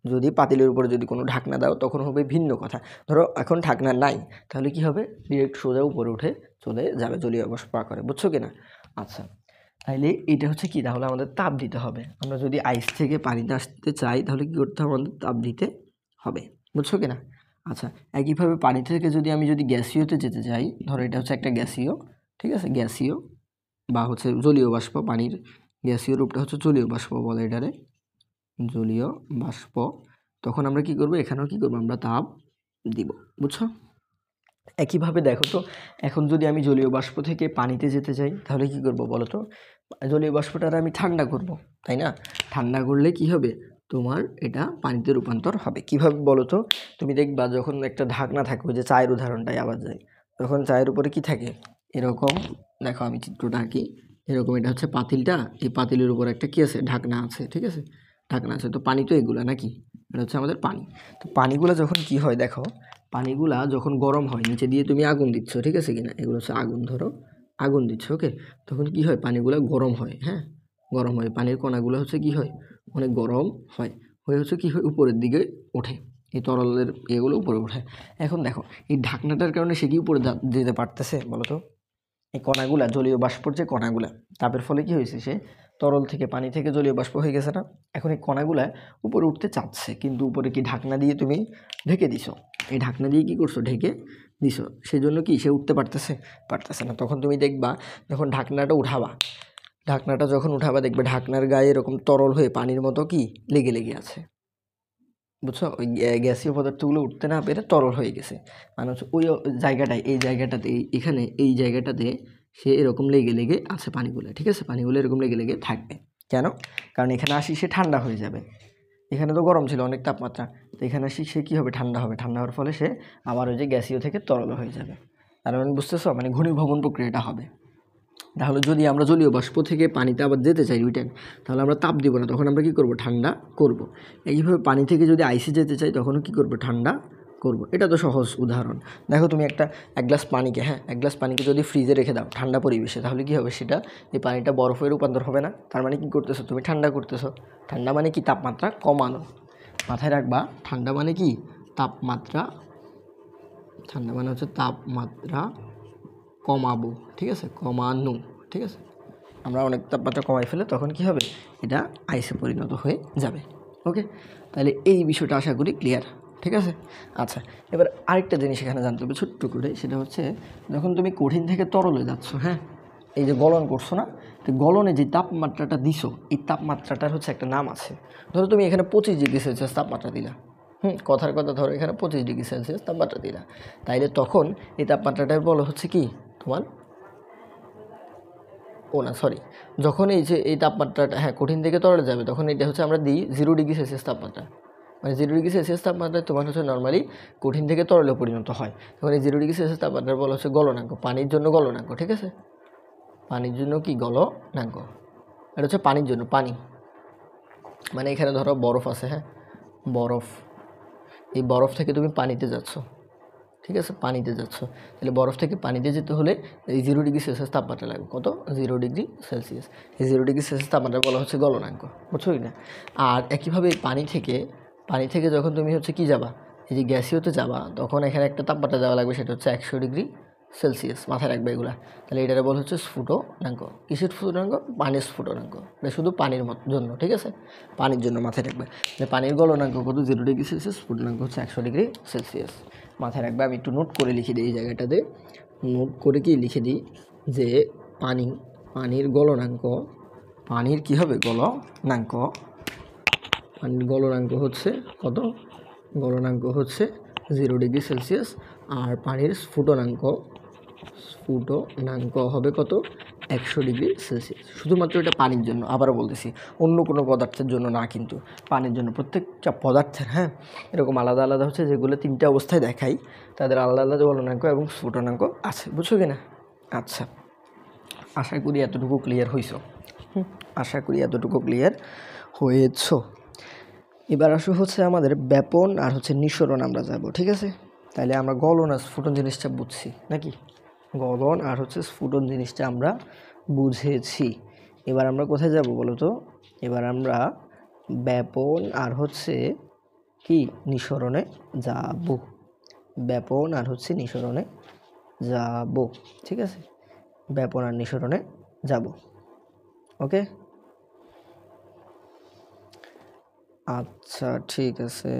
যদি পাতিলের উপরে যদি কোনো ঢাকনা দাও তখন হবে ভিন্ন কথা। ধরো এখন ঢাকনা নাই, তাহলে কি হবে, ডিরেক্ট সোজা উপরে উঠে চলে যাবে জলীয় বাষ্প আকারে, বুঝছো কিনা? আচ্ছা, তাইলে এটা হচ্ছে কি, তাহলে আমাদের তাপ দিতে হবে। আমরা যদি আইস থেকে পানিতে আসতে চাই তাহলে কি করতে হবে, আমাদের তাপ দিতে হবে, বুঝছো কিনা? আচ্ছা, একইভাবে পানি থেকে আমি যদি গ্যাসীয়তে যেতে চাই, ধরো এটা হচ্ছে একটা গ্যাসীয়, ঠিক আছে, গ্যাসীয় বা হচ্ছে জলীয় বাষ্প, পানির গ্যাসীয় রূপটা হচ্ছে জলীয় বাষ্প বলে এটারে, জলীয় বাষ্প। তখন আমরা কি করব, এখানেও কি করব, আমরা তাপ দিব, বুঝছো? একইভাবে দেখো তো, এখন যদি আমি জলীয় বাষ্প থেকে পানিতে যেতে চাই তাহলে কি করব বলো তো? জলীয় বাষ্পটার আমি ঠান্ডা করব, তাই না? ঠান্ডা করলে কি হবে, তোমার এটা পানিতে রূপান্তর হবে। কিভাবে বলো তো? তুমি দেখবা যখন একটা ঢাকনা থাকে, ওই যে চায়ের উদাহরণটাই আবার যাই, তখন চায়ের উপরে কি থাকে, এরকম, দেখো আমি চিত্রটা আঁকি, এরকম এটা হচ্ছে পাতিলটা, এই পাতিলের উপর একটা কি আছে, ঢাকনা আছে, ঠিক আছে, ঢাকনা আছে। তো পানি তো এগুলা নাকি, এটা হচ্ছে আমাদের পানি। তো পানিগুলা যখন কি হয় দেখো, পানিগুলা যখন গরম হয়, নিচে দিয়ে তুমি আগুন দিচ্ছ, ঠিক আছে কিনা, এগুলো হচ্ছে আগুন, ধরো আগুন দিচ্ছ, ওকে, তখন কি হয়, পানিগুলো গরম হয়, হ্যাঁ, গরম হয়, পানির কণাগুলো হচ্ছে কি হয়, অনেক গরম হয়, হয়ে হচ্ছে কি হয়, উপরের দিকে ওঠে, এই তরলের এগুলো উপরে ওঠে। এখন দেখো, এই ঢাকনাটার কারণে সে কি উপরে যেতে পারতেছে বলো তো? এই কণাগুলা, জলীয় বাষ্পর যে কণাগুলা, তাপের ফলে কি হয়েছে, সে তরল থেকে পানি থেকে জলীয় বাষ্প হয়ে গেছে না? এখন এই কণাগুলা উপরে উঠতে চাচ্ছে, কিন্তু উপরে কি ঢাকনা দিয়ে তুমি ঢেকে দিছো, এই ঢাকনা দিয়ে কি করছো, ঢেকে দিছো, সেই জন্য কি সে উঠতে পারতেছে না। তখন তুমি দেখবা যখন ঢাকনাটা উঠাবা, ঢাকনাটা যখন উঠাবা দেখবে ঢাকনার গায়ে এরকম তরল হয়ে পানির মতো কি লেগে লেগে আছে, বুঝছো? ওই গ্যাসীয় পদার্থগুলো উঠতে না পেরে তরল হয়ে গেছে, মানে হচ্ছে ওই জায়গাটায়, এই জায়গাটাতে, এখানে এই জায়গাটাতে সে এরকম লেগে লেগে আছে পানিগুলো, ঠিক আছে, পানিগুলো এরকম লেগে লেগে থাকবে। কেন? কারণ এখানে আসি সে ঠান্ডা হয়ে যাবে, এখানে তো গরম ছিল অনেক তাপমাত্রা, তো এখানে আসি সে কী হবে, ঠান্ডা হবে, ঠান্ডা হওয়ার ফলে সে আবার ওই যে গ্যাসীয় থেকে তরল হয়ে যাবে। তার মানে বুঝতেছো, মানে ঘনীভবন প্রক্রিয়াটা হবে। তাহলে যদি আমরা জলীয় বাষ্প থেকে পানিতে আবার যেতে চাই রিটার্ন, তাহলে আমরা তাপ দিব না, তখন আমরা কী করব, ঠান্ডা করব। এইভাবে পানি থেকে যদি আইসে যেতে চাই তখনও কী করব, ঠান্ডা করব। এটা তো সহজ উদাহরণ। দেখো তুমি এক গ্লাস পানিকে, হ্যাঁ, এক গ্লাস পানিকে যদি ফ্রিজে রেখে দাও ঠান্ডা পরিবেশে, তাহলে কী হবে, সেটা এই পানিটা বরফে রূপান্তর হবে না? তার মানে কী করতেছো, তুমি ঠান্ডা করতেছো। ঠান্ডা মানে কি, তাপমাত্রা কমানো। মাথায় রাখবা, ঠান্ডা মানে কি, তাপমাত্রা, ঠান্ডা মানে হচ্ছে তাপমাত্রা কমাবো, ঠিক আছে, কমানো, ঠিক আছে। আমরা অনেক তাপমাত্রা কমাই ফেলে তখন কি হবে, এটা আইসে পরিণত হয়ে যাবে। ওকে, তাহলে এই বিষয়টা আশা করি ক্লিয়ার, ঠিক আছে। আচ্ছা, এবার আরেকটা জিনিস এখানে জানতে হবে ছোট্ট করে, সেটা হচ্ছে যখন তুমি কঠিন থেকে তরলে যাচ্ছ, হ্যাঁ, এই যে গলন করছো না, তো গলনে যে তাপমাত্রাটা দিছো, এই তাপমাত্রাটার হচ্ছে একটা নাম আছে। ধরো তুমি এখানে 25°C তাপমাত্রা দিলা, কথার কথা, ধরো এখানে 25°C তাপমাত্রা দিলা, তাইলে তখন এই তাপমাত্রাটার বলা হচ্ছে কি তোমার, সরি, যখন এই যে এই তাপমাত্রাটা, হ্যাঁ, কঠিন থেকে তরলে যাবে, তখন এটা হচ্ছে আমরা দিই 0°C তাপমাত্রা, মানে 0°C তাপমাত্রায় তোমার হচ্ছে নর্মালি কঠিন থেকে তরলে পরিণত হয়। তখন এই 0°C তাপমাত্রা বলা হচ্ছে গলনাঙ্ক, পানির জন্য গলনাঙ্ক, ঠিক আছে, পানির জন্য কি গলনাঙ্ক, এটা হচ্ছে পানির জন্য, পানি মানে এখানে ধরো বরফ আছে, হ্যাঁ, বরফ, এই বরফ থেকে তুমি পানিতে যাচ্ছ, ঠিক আছে, পানিতে যাচ্ছ, তাহলে বরফ থেকে পানিতে যেতে হলে এই 0°C তাপমাত্রা লাগবে, কত, 0°C। এই 0°C তাপমাত্রা বলা হচ্ছে গলনাঙ্ক, বুঝছো কি না? আর একইভাবে পানি থেকে যখন তুমি হচ্ছে কি যাবা, এই যে গ্যাসীয়তে যাবা, তখন এখানে একটা তাপমাত্রা দেওয়া লাগবে, সেটা হচ্ছে 100°C। সেলসিয়াস, মাথায় রাখবে এগুলা। তাহলে এটার বলা হচ্ছে স্ফুটনাঙ্ক। কিসের স্ফুটনাঙ্ক? পানির স্ফুটনাঙ্ক। এটা শুধু পানির জন্য, ঠিক আছে, পানির জন্য মাথায় রাখবে। পানির গলনাঙ্ক কত? 0 ডিগ্রি সেলসিয়াস, স্ফুটনাঙ্ক হচ্ছে 100 ডিগ্রি সেলসিয়াস। মাথায় রাখবে। আমি একটু নোট করে লিখে দিই এই জায়গাটাতে, নোট করে কি লিখে দিই যে পানির গলনাঙ্ক, পানির কী হবে? গলনাঙ্ক। পানির গলনাঙ্ক হচ্ছে কত? গলনাঙ্ক হচ্ছে 0 ডিগ্রি সেলসিয়াস। আর পানির স্ফুটনাঙ্ক হবে কত? 100 ডিগ্রি সেলসিয়াস। শুধুমাত্র এটা পানির জন্য, আবারও বলতেছি, অন্য কোনো পদার্থের জন্য না, কিন্তু পানির জন্য। প্রত্যেকটা পদার্থের এরকম আলাদা আলাদা হচ্ছে, যেগুলো 3টা অবস্থায় দেখাই, তাদের আলাদা আলাদা গলনাঙ্ক এবং স্ফুটনাঙ্ক আছে। বুঝছো কি না? আচ্ছা, আশা করি এতটুকু ক্লিয়ার হয়েছো। আশা করি এতটুকু ক্লিয়ার হয়েছ। এবার আসো হচ্ছে আমাদের ব্যাপন আর হচ্ছে নিঃসরণ আমরা যাব, ঠিক আছে? তাহলে আমরা গলন আর স্ফুটন জিনিসটা বুঝছি নাকি? গলন আর হচ্ছে স্ফুটন জিনিসটা আমরা বুঝেছি। এবার আমরা কোথায় যাব বলো তো? এবার আমরা ব্যাপন আর হচ্ছে কি নিঃসরণে যাব। ব্যাপন আর হচ্ছে নিঃসরণে যাব, ঠিক আছে? ব্যাপন আর নিঃসরণে যাব। ওকে, আচ্ছা ঠিক আছে।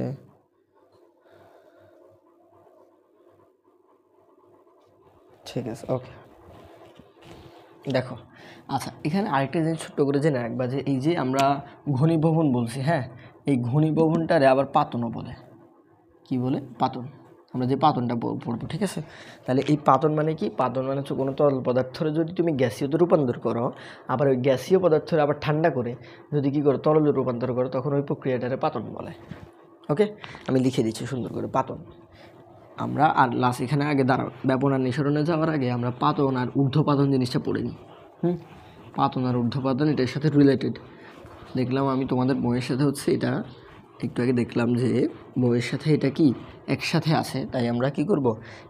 ঠিক আছে, ওকে। দেখো, আচ্ছা, এখানে আরেকটা জিনিস ছোট্ট করে জেনে রাখবা যে এই যে আমরা ঘনীভবন বলছি, এই ঘনীভবনটারে আবার পাতনও বলে। কি বলে? পাতন। আমরা যে পাতনটা পড়বো, ঠিক আছে? তাহলে এই পাতন মানে কি? পাতন মানে হচ্ছে কোনো তরল পদার্থরে যদি তুমি গ্যাসীয়তে রূপান্তর করো, আবার ওই গ্যাসীয় পদার্থরে আবার ঠান্ডা করে যদি কী করো, তরলে রূপান্তর করো, তখন ওই প্রক্রিয়াটারে পাতন বলে। ওকে, আমি লিখে দিচ্ছি সুন্দর করে, পাতন। আমরা আর লাস্ট এখানে আগে দাঁড়াও, ব্যাপন আর নিঃসরণে যাওয়ার আগে আমরা পাতন আর ঊর্ধ্বপাতন জিনিসটা পড়ে নিই। পাতন আর ঊর্ধ্বপাতন এটার সাথে রিলেটেড। দেখলাম আমি তোমাদের বইয়ের সাথে হচ্ছে এটা একটু আগে দেখলাম যে বইয়ের সাথে এটা কি একসাথে আছে, তাই আমরা কি করব,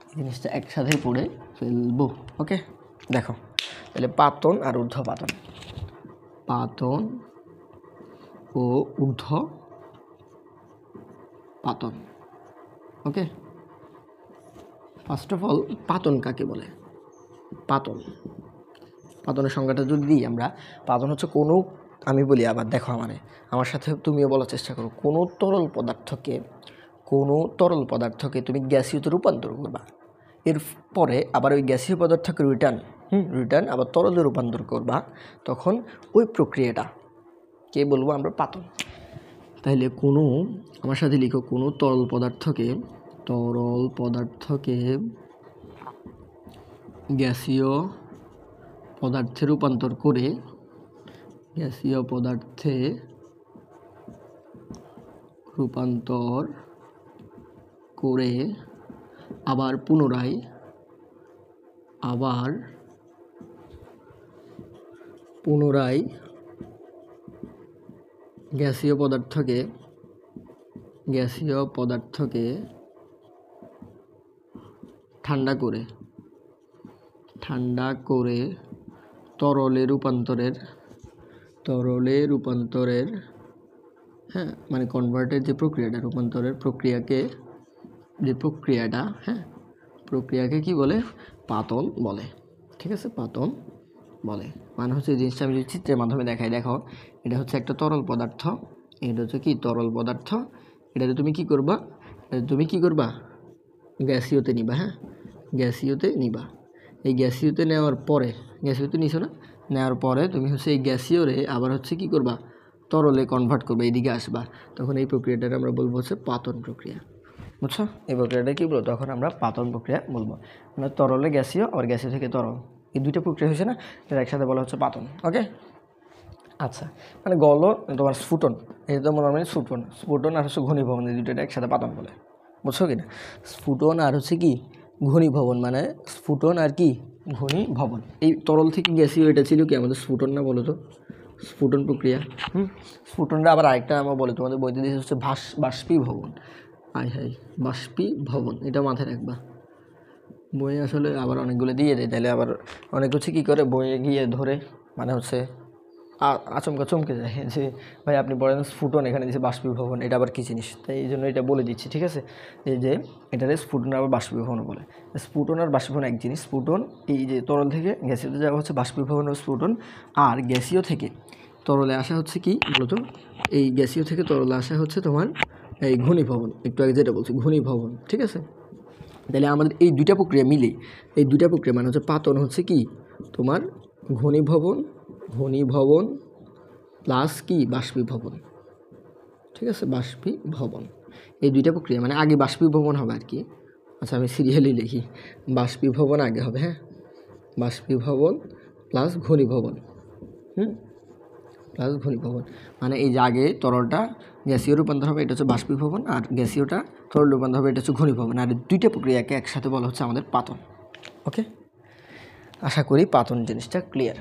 এই জিনিসটা একসাথে পড়ে ফেলবো। ওকে, দেখো তাহলে পাতন আর ঊর্ধ্বপাতন, পাতন ও ঊর্ধ্বপাতন। ওকে, ফার্স্ট অফ অল পাতন কাকে বলে? পাতনের সংজ্ঞাটা যদি দিই আমরা, পাতন হচ্ছে কোনো, আমি বলি আবার, দেখো আমার সাথে তুমিও বলার চেষ্টা করো, কোনো তরল পদার্থকে তুমি গ্যাসীয়তে রূপান্তর করবা, এরপরে আবার ওই গ্যাসীয় পদার্থকে রিটার্ন আবার তরলে রূপান্তর করবা, তখন ওই প্রক্রিয়াটা কে বলবো আমরা? পাতন। তাইলে আমার সাথে লিখো, কোনো তরল পদার্থকে গ্যাসীয় পদার্থে রূপান্তর করে আবার পুনরায় গ্যাসীয় পদার্থকে ঠান্ডা করে তরলে রূপান্তরের মানে কনভার্টের যে প্রক্রিয়াটা, রূপান্তরের প্রক্রিয়াকে কি বলে? পাতন বলে। ঠিক আছে, পাতন বলে। মানে হচ্ছে জিনিসটা আমি যদি চিত্রের মাধ্যমে দেখাই, দেখো এটা হচ্ছে একটা তরল পদার্থ, এটা হচ্ছে কি তরল পদার্থ, এটাতে তুমি কি করবা? গ্যাসীয়তে নিবা। গ্যাসীয়তে নিবা। এই গ্যাসীয়তে নেওয়ার পরে, গ্যাসীয়তে নিছো না, নেওয়ার পরে তুমি হচ্ছে এই গ্যাসীয়রে আবার হচ্ছে কি করবা? তরলে কনভার্ট করবে, এইদিকে আসবা, তখন এই প্রক্রিয়াটাকে আমরা বলবো হচ্ছে পাতন প্রক্রিয়া। বুঝছো? এই প্রক্রিয়াটা কী বলবো? তখন আমরা পাতন প্রক্রিয়া বলবো। মানে তরলে গ্যাসীয়, আবার গ্যাসীয় থেকে তরল, এই দুইটা প্রক্রিয়া হয়েছে না, এটা একসাথে বলা হচ্ছে পাতন। ওকে, আচ্ছা, মানে তোমার স্ফুটন, এটা তো নর্মালি স্ফুটন আর হচ্ছে ঘনীভবন, এই দুটোটা একসাথে পাতন বলে। বুঝছো কি না? স্ফুটন আর হচ্ছে কি ঘনীভবন, মানে স্ফুটন আর কি ঘনীভবন। এই তরল থেকে গ্যাসীয় এটা ছিল কি আমাদের স্ফুটন না? বলো তো, স্ফুটন প্রক্রিয়া। স্ফুটনটা আবার আরেকটা আমার বলে, তোমাদের বইতে দিয়েছে হচ্ছে বাষ্পীভবন। বাষ্পীভবন, এটা মাথায় রাখবা। বইয়ে আসলে আবার অনেকগুলো দিয়ে দেয়, তাহলে আবার অনেক হচ্ছে কী করে বইয়ে গিয়ে ধরে, মানে হচ্ছে আচমকা চমকে যায় যে ভাই আপনি বলেন স্ফুটন, এখানে দিচ্ছে বাষ্পীভবন, এটা আবার কী জিনিস, তাই এই জন্য এটা বলে দিচ্ছি, ঠিক আছে। এই যে এটারে স্ফুটন আবার বাষ্পীভবনও বলে। স্ফুটন আর বাষ্পীভবন এক জিনিস। স্ফুটন এই যে তরল থেকে গ্যাসীয়তে যাওয়া হচ্ছে বাষ্পীভবন ও স্ফুটন, আর গ্যাসীয় থেকে তরলে আসা হচ্ছে কি বলতো, এই গ্যাসীয় থেকে তরলে আসা হচ্ছে তোমার এই ঘনীভবন, একটু আগে যেটা বলছি ঘনীভবন, ঠিক আছে। তাহলে আমাদের এই দুইটা প্রক্রিয়া মিলে, এই দুইটা প্রক্রিয়া মানে হচ্ছে পাতন হচ্ছে কি তোমার ঘনীভবন প্লাস কি বাষ্পীভবন, ঠিক আছে, বাষ্পীভবন। এই দুইটা প্রক্রিয়া মানে আগে বাষ্পীভবন হবে আর কি। আচ্ছা আমি সিরিয়ালি লিখি, বাষ্পীভবন আগে হবে, হ্যাঁ, বাষ্পীভবন প্লাস ঘনীভবন, প্লাস ঘনীভবন। মানে এই যে আগে তরলটা গ্যাসীয় রূপান্তর হবে, এটা হচ্ছে বাষ্পীভবন, আর গ্যাসীয়টা তরল রূপান্তর হবে, এটা হচ্ছে ঘনীভবন। আর দুইটা প্রক্রিয়াকে একসাথে বলা হচ্ছে আমাদের পাতন। ওকে, আশা করি পাতন জিনিসটা ক্লিয়ার।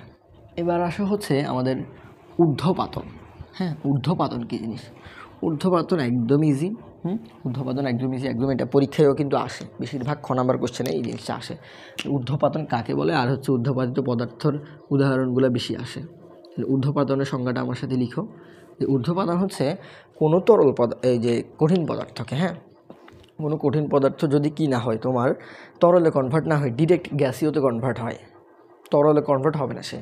এবার আসা হচ্ছে আমাদের ঊর্ধ্বপাতন। হ্যাঁ, ঊর্ধ্বপাতন কী জিনিস? ঊর্ধ্বপাতন একদম ইজি। ঊর্ধ্বপাতন একদম ইজি, একদম এটা পরীক্ষায়ও কিন্তু আসে, বেশিরভাগ খ নাম্বার কোশ্চেনে এই জিনিসটা আসে। ঊর্ধ্বপাতন কাকে বলে, আর হচ্ছে ঊর্ধ্বপাতিত পদার্থের উদাহরণগুলো বেশি আসে। ঊর্ধ্বপাতনের সংজ্ঞাটা আমার সাথে লিখো। যে ঊর্ধ্বপাতন হচ্ছে কোনো তরল এই যে কঠিন পদার্থকে, হ্যাঁ, কোনো কঠিন পদার্থ যদি কি না হয় তোমার তরলে কনভার্ট না হয়, ডিরেক্ট গ্যাসীয়তে কনভার্ট হয়, তরলে কনভার্ট হবে না সে।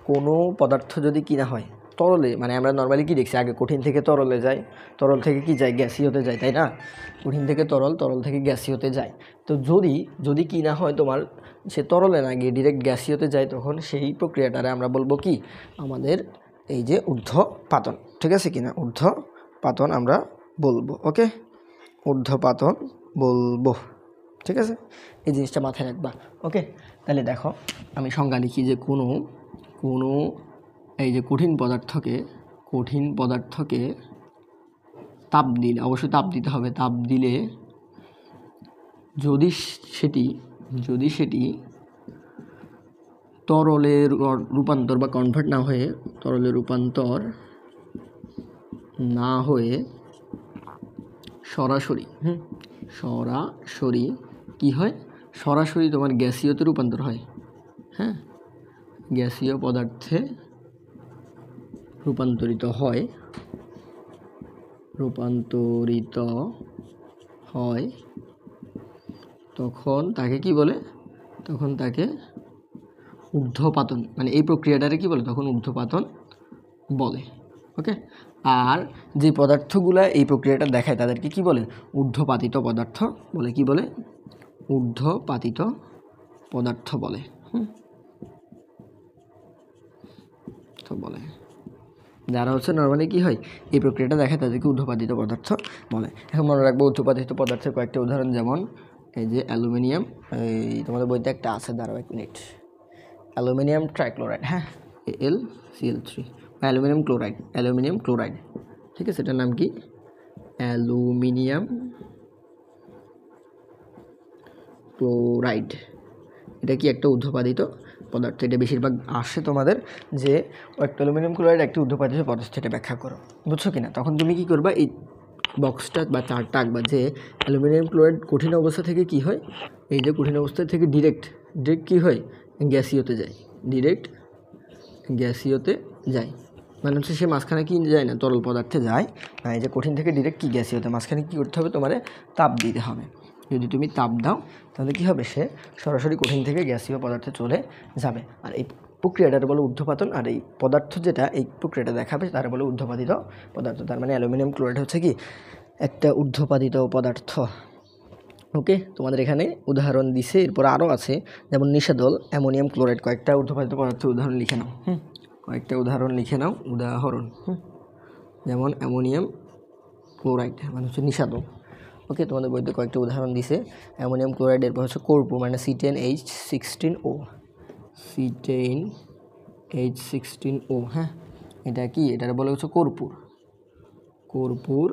কোনো পদার্থ যদি কি না হয় তরলে, মানে আমরা নর্মালি কি দেখছি আগে কঠিন থেকে তরলে যায়, তরল থেকে কি যায় গ্যাসীয়তে যায়, তাই না? কঠিন থেকে তরল, তরল থেকে গ্যাসীয়তে যায়। তো যদি কি না হয় তোমার সে তরলে না গিয়ে ডিরেক্ট গ্যাসীয়তে যায়, তখন সেই প্রক্রিয়াটারে আমরা বলবো কি আমাদের এই যে ঊর্ধ্বপাতন, ঠিক আছে কি না? ঊর্ধ্বপাতন আমরা বলবো। ওকে, ঊর্ধ্বপাতন বলবো, ঠিক আছে, এই জিনিসটা মাথায় রাখবা। ওকে, তাহলে দেখো আমি সংজ্ঞা লিখি যে কোনো এই যে কঠিন পদার্থকে তাপ দিলে, অবশ্যই তাপ দিতে হবে, তাপ দিলে যদি সেটি তরলের রূপান্তর বা কনভার্ট না হয়ে, তরলের রূপান্তর না হয়ে সরাসরি কি হয়, সরাসরি তোমার গ্যাসীয়তে রূপান্তর হয়, হ্যাঁ, গ্যাসীয় পদার্থে রূপান্তরিত হয়, তখন তাকে কি বলে? তখন তাকে ঊর্ধ্বপাতন, মানে এই প্রক্রিয়াটারে কি বলে? তখন ঊর্ধ্বপাতন বলে। ওকে, আর যে পদার্থগুলা এই প্রক্রিয়াটা দেখায় তাদেরকে কি বলে? ঊর্ধ্বপাতিত পদার্থ বলে। কি বলে? ঊর্ধ্বপাতিত পদার্থ বলে। তো বলে যারা হচ্ছে নর্মালি কি হয় এই প্রক্রিয়াটা দেখায় তাদেরকে ঊর্ধ্বপাতিত পদার্থ বলে। এখন মনে রাখবো ঊর্ধ্বপাতিত পদার্থের কয়েকটা উদাহরণ, যেমন এই যে অ্যালুমিনিয়াম, এই তোমাদের বইতে একটা আছে, দাঁড়াও এক মিনিট, অ্যালুমিনিয়াম ট্রাইক্লোরাইড, হ্যাঁ, AlCl3, অ্যালুমিনিয়াম ক্লোরাইড, ঠিক আছে, এটার নাম কি? Aluminium chloride. এটা কি একটা ঊর্ধ্বপাতিত পদার্থ। এটা বেশিরভাগ আসে তোমাদের যে একটা অ্যালুমিনিয়াম ক্লোরাইড একটি ঊর্ধ্বপাতিত পদার্থ, এটা ব্যাখ্যা করো, বুঝছো কিনা? তখন তুমি কি করবা, এই বক্সটা বা চার্টটা আঁকবা যে অ্যালুমিনিয়াম ক্লোরাইড কঠিন অবস্থা থেকে কি হয়, এই যে কঠিন অবস্থা থেকে ডিরেক্ট কি হয়, গ্যাসীয়তে যায়, ডিরেক্ট গ্যাসীয়তে যায়, মানে হচ্ছে সে মাঝখানে কি যায় না, তরল পদার্থে যায় না, এই যে কঠিন থেকে ডিরেক্ট কি গ্যাসীয়তে, মাঝখানে কী করতে হবে, তোমার তাপ দিতে হবে। যদি তুমি তাপ দাও তাহলে কী হবে, সে সরাসরি কঠিন থেকে গ্যাসীয় পদার্থে চলে যাবে। আর এই প্রক্রিয়াটার বলে ঊর্ধ্বপাতন, আর এই পদার্থ যেটা এই প্রক্রিয়াটা দেখাবে তার বলে ঊর্ধ্বপাতিত পদার্থ। তার মানে অ্যালুমিনিয়াম ক্লোরাইড হচ্ছে কি একটা ঊর্ধ্বপাতিত পদার্থ। ওকে, তোমাদের এখানে উদাহরণ দিছে, এরপর আরও আছে, যেমন নিষাদল, অ্যামোনিয়াম ক্লোরাইড, কয়েকটা ঊর্ধ্বপাতিত পদার্থের উদাহরণ লিখে নাও। উদাহরণ যেমন অ্যামোনিয়াম ক্লোরাইড মানে হচ্ছে নিষাদল। ওকে, তোমাদের বইতে কয়েকটা উদাহরণ দিছে। অ্যামোনিয়াম ক্লোরাইড, এরপর হচ্ছে কর্পূর মানে C10H16O, C10H16O, হ্যাঁ, এটা কি, এটার বলে হচ্ছে কর্পূর,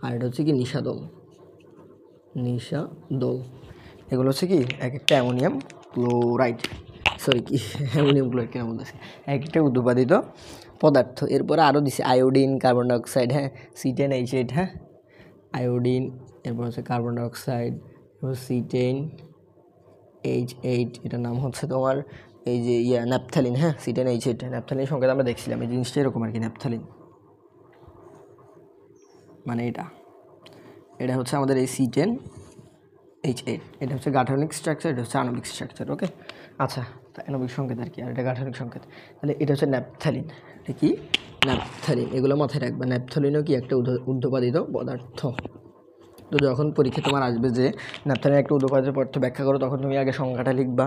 আর এটা হচ্ছে কি নিষাদল। এগুলো হচ্ছে কি এক একটা অ্যামোনিয়াম ক্লোরাইড, কেন বলতেছি, এক একটা ঊর্ধ্বপাতিত পদার্থ। এরপরে আরও দিছে আয়োডিন, কার্বন ডাইঅক্সাইড, হ্যাঁ, C10H8, হ্যাঁ, আয়োডিন, এরপর হচ্ছে কার্বন ডাইঅক্সাইড, C10H8, এটার নাম হচ্ছে তোমার এই যে ন্যাপথ্যালিন, হ্যাঁ C10H8 ন্যাপথ্যালিন সংকেত আমরা দেখছিলাম, এই জিনিসটা এরকম আর কি। ন্যাপথ্যালিন মানে এটা হচ্ছে আমাদের এই C10H8, এটা হচ্ছে গাঠনিক স্ট্রাকচার, এটা হচ্ছে আণবিক স্ট্রাকচার। ওকে, আচ্ছা, আণবিক সংকেত আর কি, আর এটা গাঠনিক সংকেত। তাহলে এটা হচ্ছে ন্যাপথ্যালিন, এটা কি ন্যাপথ্যালিন, এগুলো মাথায় রাখবা। ন্যাপথ্যালিনও কি একটা ঊর্ধ্বপাতিত পদার্থ। তো যখন পরীক্ষা তোমার আসবে যে ন্যাপথ্যালিন একটা ঊর্ধ্বপাতিত পদার্থ ব্যাখ্যা করো, তখন তুমি আগে সংখ্যাটা লিখবা।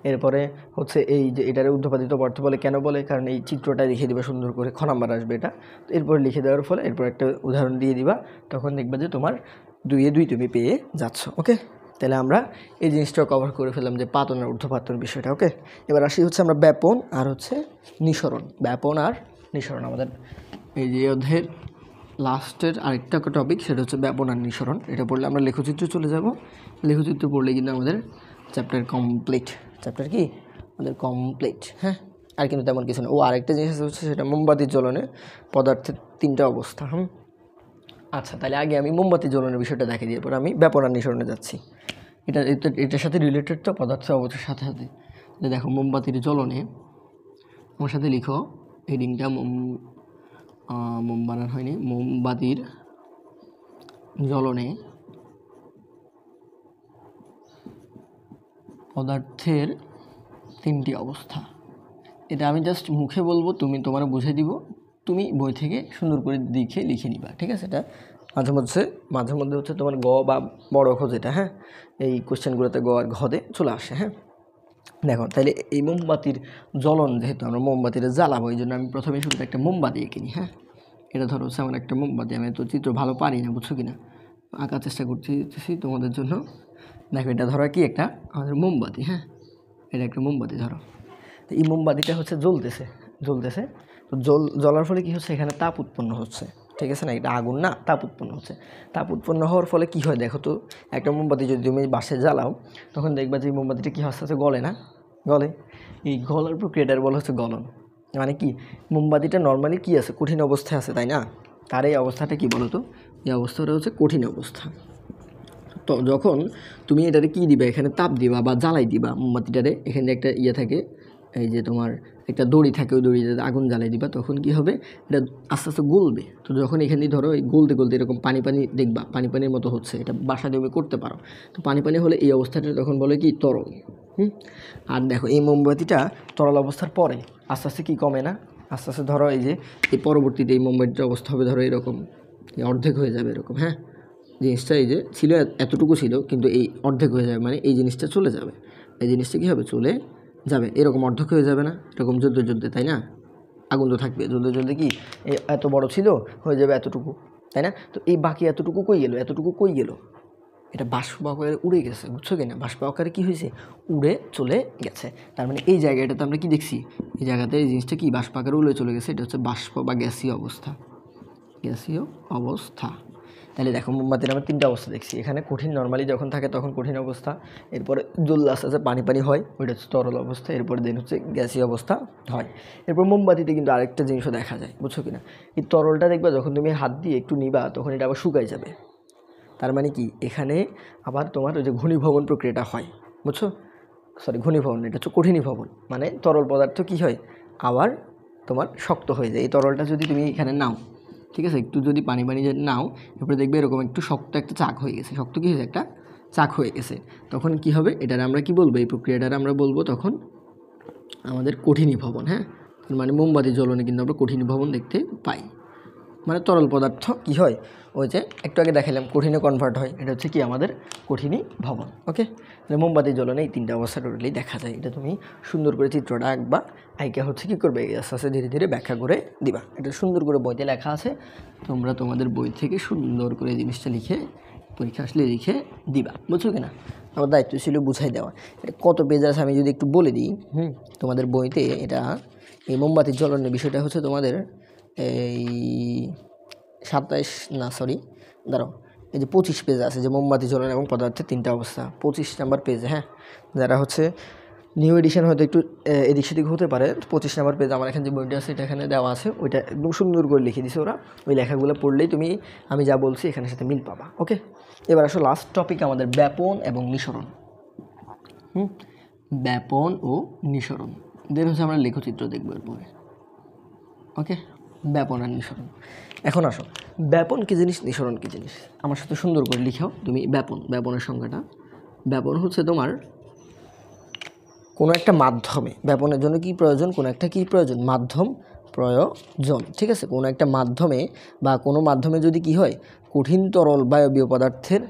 এরপরে হচ্ছে এই যে এটারে ঊর্ধ্বপাতিত পদার্থ বলে, কেন বলে, কারণ এই চিত্রটা লিখে দিবা সুন্দর করে, খ নাম্বার আসবে এটা। তো এরপরে লিখে দেওয়ার ফলে এরপর একটা উদাহরণ দিয়ে দিবা, তখন দেখবা যে তোমার 2-এ 2 তুমি পেয়ে যাচ্ছ। ওকে, তাহলে আমরা এই জিনিসটা কভার করে ফেললাম যে পাতন আর ঊর্ধ্বপাতন বিষয়টা। ওকে, এবার আসি হচ্ছে আমরা ব্যাপন আর হচ্ছে নিঃসরণ। ব্যাপন আর নিঃসরণ আমাদের এই যে অধ্যায়ের লাস্টের আরেকটা টপিক, সেটা হচ্ছে ব্যাপন আর নিঃসরণ। এটা পড়লে আমরা লেখচিত্র চলে যাব। লেখচিত্র পড়লে কিন্তু আমাদের চ্যাপ্টার কমপ্লিট। চ্যাপ্টার কি আমাদের কমপ্লিট, হ্যাঁ। আর কিন্তু তেমন কিছু না। ও আরেকটা জিনিস হচ্ছে, সেটা মোমবাতির জ্বলনে পদার্থের 3টা অবস্থা। আচ্ছা, তাহলে আগে আমি মোমবাতি জ্বলনের বিষয়টা দেখে দিয়ে পরে আমি ব্যাপন আর নিঃসরণে যাচ্ছি। এটার সাথে রিলেটেড তো, পদার্থ অবস্থার সাথে সাথে। দেখো মোমবাতির জ্বলনে, আমার সাথে লিখো হেডিংটা, মোম বানান হয়নি, মোমবাতির জ্বলনে পদার্থের 3টি অবস্থা। এটা আমি জাস্ট মুখে বলবো, তুমি তোমার বুঝে দিব, তুমি বই থেকে সুন্দর করে লিখে নিবা, ঠিক আছে। এটা মাঝে মধ্যে হচ্ছে তোমার গ বা বড় খ যেটা, হ্যাঁ, এই কোশ্চেনগুলোতে গ আর ঘদে চলে আসে, হ্যাঁ। দেখো, তাহলে এই মোমবাতির জ্বলন, যেহেতু আমরা মোমবাতিটা জ্বালাবো, এই জন্য আমি প্রথমে শুরুতে একটা মোমবাতি এঁকে নিই, হ্যাঁ। এটা ধরো হচ্ছে আমার একটা মোমবাতি, আমি তো চিত্র ভালো পারি না, বুঝছো কিনা, আঁকার চেষ্টা করতেছি তোমাদের জন্য। দেখো, এটা ধরো কি একটা আমাদের মোমবাতি, হ্যাঁ, এটা একটা মোমবাতি ধরো। তো এই মোমবাতিটা হচ্ছে জ্বলতেছে। তো জ্বলার ফলে কি হচ্ছে, এখানে তাপ উৎপন্ন হচ্ছে, ঠিক আছে না, এটা আগুন না, তাপ উৎপন্ন হচ্ছে। তাপ উৎপন্ন হওয়ার ফলে কি হয়, দেখো তো, একটা মোমবাতি যদি তুমি বাসায় জ্বালাও, তখন দেখবা যে মোমবাতিটা কি আস্তে আস্তে গলে না, গলে। এই গলার প্রক্রিয়াটার বলা হচ্ছে গলন। মানে কি, মোমবাতিটা নর্মালি কি আছে, কঠিন অবস্থায় আছে, তাই না। তার এই অবস্থাটা কি বলো তো, এই অবস্থাটা হচ্ছে কঠিন অবস্থা। তো যখন তুমি এটারে কী দিবা, এখানে তাপ দিবা বা জ্বালাই দিবা মোমবাতিটারে, এখানে একটা থাকে, এই যে তোমার একটা দড়ি থাকে, ওই দড়িতে আগুন জ্বালাই দিবা, তখন কি হবে, এটা আস্তে আস্তে গলবে। তো যখন এখানে ধরো এই গলতে এরকম পানি দেখবা, পানির মতো হচ্ছে, এটা বাসা দিয়ে করতে পারো। তো পানি হলে এই অবস্থাটা তখন বলে কি তরল। আর দেখো, এই মোমবাতিটা তরল অবস্থার পরে আস্তে আস্তে কি কমে না, আস্তে আস্তে ধরো এই যে এই পরবর্তীতে এই মোমবাতিটার অবস্থা হবে ধরো এরকম, অর্ধেক হয়ে যাবে এরকম, হ্যাঁ। জিনিসটা এই যে ছিল এতটুকু ছিল, কিন্তু এই অর্ধেক হয়ে যাবে, মানে এই জিনিসটা চলে যাবে, এই জিনিসটা কী হবে, চলে যাবে, এরকম অর্ধেক হয়ে যাবে না, এরকম জ্বলতে, তাই না, আগুন তো থাকবে, জ্বলতে কি এত বড় ছিল, হয়ে যাবে এতটুকু, তাই না। তো এই বাকি এতটুকু কই গেল, এটা বাষ্প আকারে উড়ে গেছে, বুঝছো কিনা, বাষ্প আকারে কী হয়েছে, উড়ে চলে গেছে। তার মানে এই জায়গাটাতে আমরা কি দেখছি, এই জায়গাতে এই জিনিসটা কি বাষ্প আকারে উড়ে চলে গেছে, এটা হচ্ছে বাষ্প বা গ্যাসীয় অবস্থা। তাহলে দেখো, মোমবাতির আমরা 3টা অবস্থা দেখছি। এখানে কঠিন নর্মালি যখন থাকে তখন কঠিন অবস্থা, এরপরে জ্বললে আস্তে আস্তে পানি হয়, ওইটা হচ্ছে তরল অবস্থা, এরপরে দেন হচ্ছে গ্যাসীয় অবস্থা হয়। এরপর মোমবাতিতে কিন্তু আরেকটা জিনিসও দেখা যায়, বুঝছো কিনা, এই তরলটা দেখবা যখন তুমি হাত দিয়ে একটু নিবা, তখন এটা আবার শুকাই যাবে। তার মানে কি, এখানে আবার তোমার ওই যে ঘনীভবন প্রক্রিয়াটা হয়, বুঝছো, ঘনীভবন, এটা হচ্ছে কঠিনীভবন, মানে তরল পদার্থ কি হয়, আবার তোমার শক্ত হয়ে যায়। এই তরলটা যদি তুমি এখানে নাও, ঠিক আছে, একটু যদি পানি যদি নাও, এরপরে দেখবে এরকম একটু শক্ত একটা চাক হয়ে গেছে, শক্ত কী হয়েছে, একটা চাক হয়ে গেছে, তখন কি হবে, এটার আমরা কি বলবো, এই প্রক্রিয়াটার আমরা বলবো তখন আমাদের কঠিনীভবন, হ্যাঁ। মানে মোমবাতি জ্বলনে কিন্তু আমরা কঠিনীভবন দেখতে পাই, মানে তরল পদার্থ কি হয়, ওই যে একটু আগে দেখালাম কঠিনে কনভার্ট হয়, এটা হচ্ছে কি আমাদের কঠিনীভবন। ওকে, তাহলে মোমবাতি জ্বলনে এই 3টা অবস্থা টোটালি দেখা যায়। এটা তুমি সুন্দর করে চিত্রটা আঁকবা, আঁকা হচ্ছে কী করবে, আস্তে আস্তে ধীরে ধীরে ব্যাখ্যা করে দিবা। এটা সুন্দর করে বইতে লেখা আছে, তোমরা তোমাদের বই থেকে সুন্দর করে জিনিসটা লিখে পরীক্ষা আসলে লিখে দিবা, বুঝছো কিনা। আমার দায়িত্ব ছিল বুঝাই দেওয়া। এটা কত পেজ আছে আমি যদি একটু বলে দিই, তোমাদের বইতে এটা এই মোমবাতি জ্বলনের বিষয়টা হচ্ছে তোমাদের এই 25 পেজ আছে, যে মোমবাতি জ্বলন এবং পদার্থের 3টা অবস্থা, 25 নাম্বার পেজে, হ্যাঁ। যারা হচ্ছে নিউ এডিশন হয়তো একটু এদিক সেদিক হতে পারে, 25 নাম্বার পেজ আমার এখানে যে বইটা আছে এটা এখানে দেওয়া আছে, ওইটা একদম সুন্দর করে লিখে দিছে ওরা, ওই লেখাগুলো পড়লেই তুমি আমি যা বলছি এখানের সাথে মিল পাবা। ওকে, এবার আসো লাস্ট টপিক আমাদের ব্যাপন এবং নিঃসরণ। ব্যাপন ও নিঃসরণ। দেন হচ্ছে আমরা লেখচিত্র দেখবো এরপরে। ওকে, ব্যাপন আর নিঃসরণ। এখন আসো, ব্যাপন কী জিনিস, নিঃসরণ কী জিনিস, আমার সাথে সুন্দর করে লিখাও তুমি। ব্যাপনের সংজ্ঞাটা, ব্যাপন হচ্ছে তোমার কোনো একটা মাধ্যমে, ব্যাপনের জন্য কি প্রয়োজন, কোনো একটা কি প্রয়োজন, মাধ্যম প্রয়োজন। ঠিক আছে, কোনো একটা মাধ্যমে বা কোনো মাধ্যমে যদি কি হয়, কঠিন তরল বায়বীয় পদার্থের